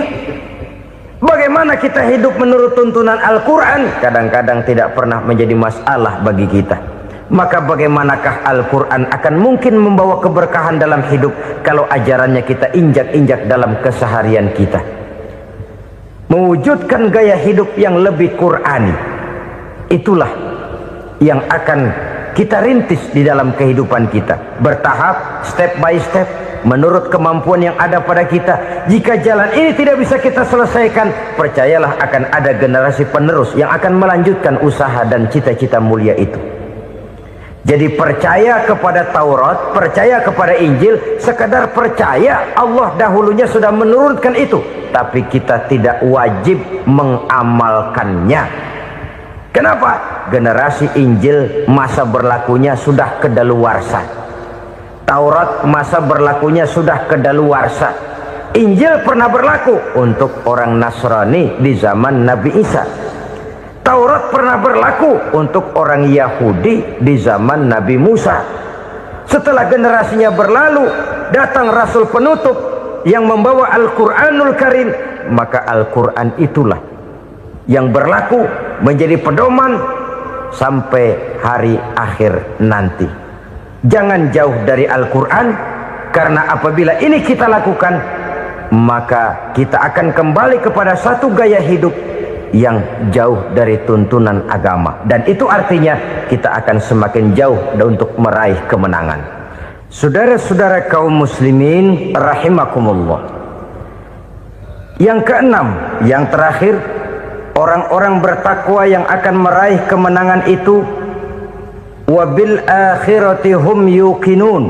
Bagaimana kita hidup menurut tuntunan Al-Quran? Kadang-kadang tidak pernah menjadi masalah bagi kita. Maka bagaimanakah Al-Quran akan mungkin membawa keberkahan dalam hidup kalau ajarannya kita injak-injak dalam keseharian kita? Mewujudkan gaya hidup yang lebih Qurani, itulah yang akan kita rintis di dalam kehidupan kita, bertahap, step by step, menurut kemampuan yang ada pada kita. Jika jalan ini tidak bisa kita selesaikan, percayalah akan ada generasi penerus yang akan melanjutkan usaha dan cita-cita mulia itu. Jadi percaya kepada Taurat, percaya kepada Injil, sekadar percaya Allah dahulunya sudah menurunkan itu, tapi kita tidak wajib mengamalkannya. Kenapa? Generasi Injil masa berlakunya sudah kedaluarsa. Taurat masa berlakunya sudah kedaluarsa. Injil pernah berlaku untuk orang Nasrani di zaman Nabi Isa. Taurat pernah berlaku untuk orang Yahudi di zaman Nabi Musa. Setelah generasinya berlalu, datang Rasul penutup yang membawa Al-Quranul Karim, maka Al-Quran itulah yang berlaku menjadi pedoman sampai hari akhir nanti. Jangan jauh dari Al-Quran, karena apabila ini kita lakukan, maka kita akan kembali kepada satu gaya hidup yang jauh dari tuntunan agama, dan itu artinya kita akan semakin jauh untuk meraih kemenangan. Saudara-saudara kaum muslimin rahimakumullah. Yang keenam, yang terakhir, orang-orang bertakwa yang akan meraih kemenangan itu wabil akhirati hum yuqinun.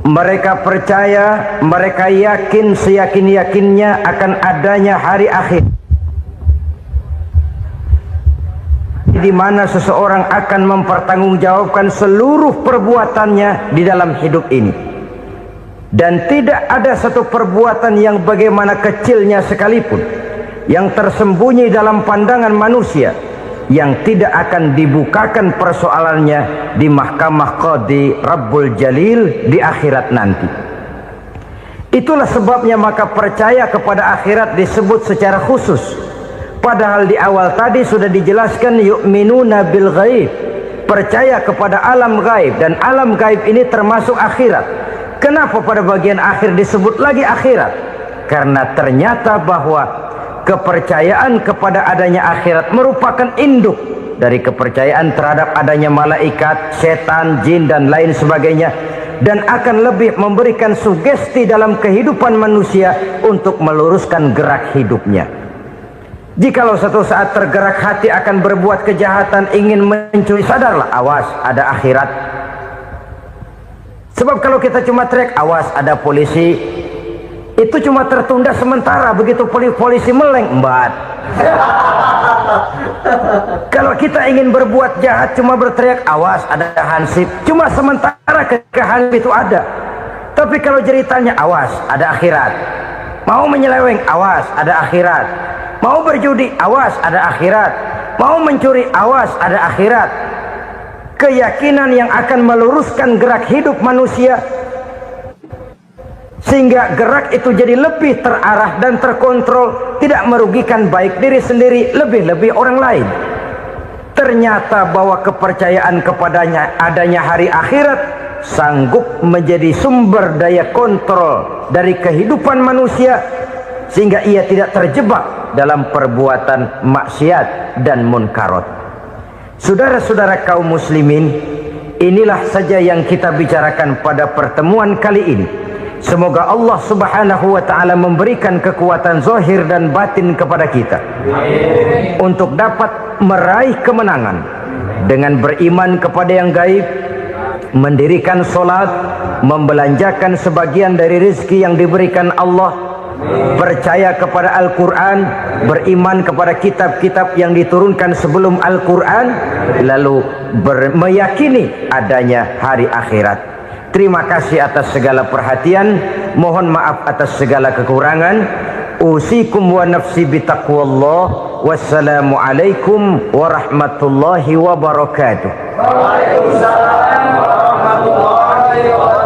Mereka percaya, mereka yakin seyakin-yakinnya akan adanya hari akhir, di mana seseorang akan mempertanggungjawabkan seluruh perbuatannya di dalam hidup ini, dan tidak ada satu perbuatan yang bagaimana kecilnya sekalipun yang tersembunyi dalam pandangan manusia yang tidak akan dibukakan persoalannya di mahkamah Qadi Rabbul Jalil di akhirat nanti. Itulah sebabnya maka percaya kepada akhirat disebut secara khusus. Padahal di awal tadi sudah dijelaskan yu'minuna bil ghaib, percaya kepada alam gaib, dan alam gaib ini termasuk akhirat. Kenapa pada bagian akhir disebut lagi akhirat? Karena ternyata bahwa kepercayaan kepada adanya akhirat merupakan induk dari kepercayaan terhadap adanya malaikat, setan, jin dan lain sebagainya, dan akan lebih memberikan sugesti dalam kehidupan manusia untuk meluruskan gerak hidupnya. Jikalau satu saat tergerak hati akan berbuat kejahatan, ingin mencuri, sadarlah, awas, ada akhirat. Sebab kalau kita cuma teriak awas ada polisi, itu cuma tertunda sementara. Begitu polisi meleng, embat. Kalau kita ingin berbuat jahat cuma berteriak awas ada hansip, cuma sementara ketika hansip itu ada. Tapi kalau ceritanya awas ada akhirat, mau menyeleweng awas ada akhirat, mau berjudi awas ada akhirat, mau mencuri awas ada akhirat. Keyakinan yang akan meluruskan gerak hidup manusia sehingga gerak itu jadi lebih terarah dan terkontrol, tidak merugikan baik diri sendiri lebih-lebih orang lain. Ternyata bahwa kepercayaan kepadanya adanya hari akhirat sanggup menjadi sumber daya kontrol dari kehidupan manusia sehingga ia tidak terjebak dalam perbuatan maksiat dan munkarat. Saudara-saudara kaum muslimin, inilah saja yang kita bicarakan pada pertemuan kali ini. Semoga Allah subhanahu wa ta'ala memberikan kekuatan zahir dan batin kepada kita untuk dapat meraih kemenangan dengan beriman kepada yang gaib, mendirikan solat, membelanjakan sebagian dari rezeki yang diberikan Allah, percaya kepada Al-Quran, beriman kepada kitab-kitab yang diturunkan sebelum Al-Quran, lalu meyakini adanya hari akhirat. Terima kasih atas segala perhatian, mohon maaf atas segala kekurangan. Usikum wa nafsi bitaqwallah. Wassalamu alaikum warahmatullahi wabarakatuh. Waalaikumsalam warahmatullahi wabarakatuh.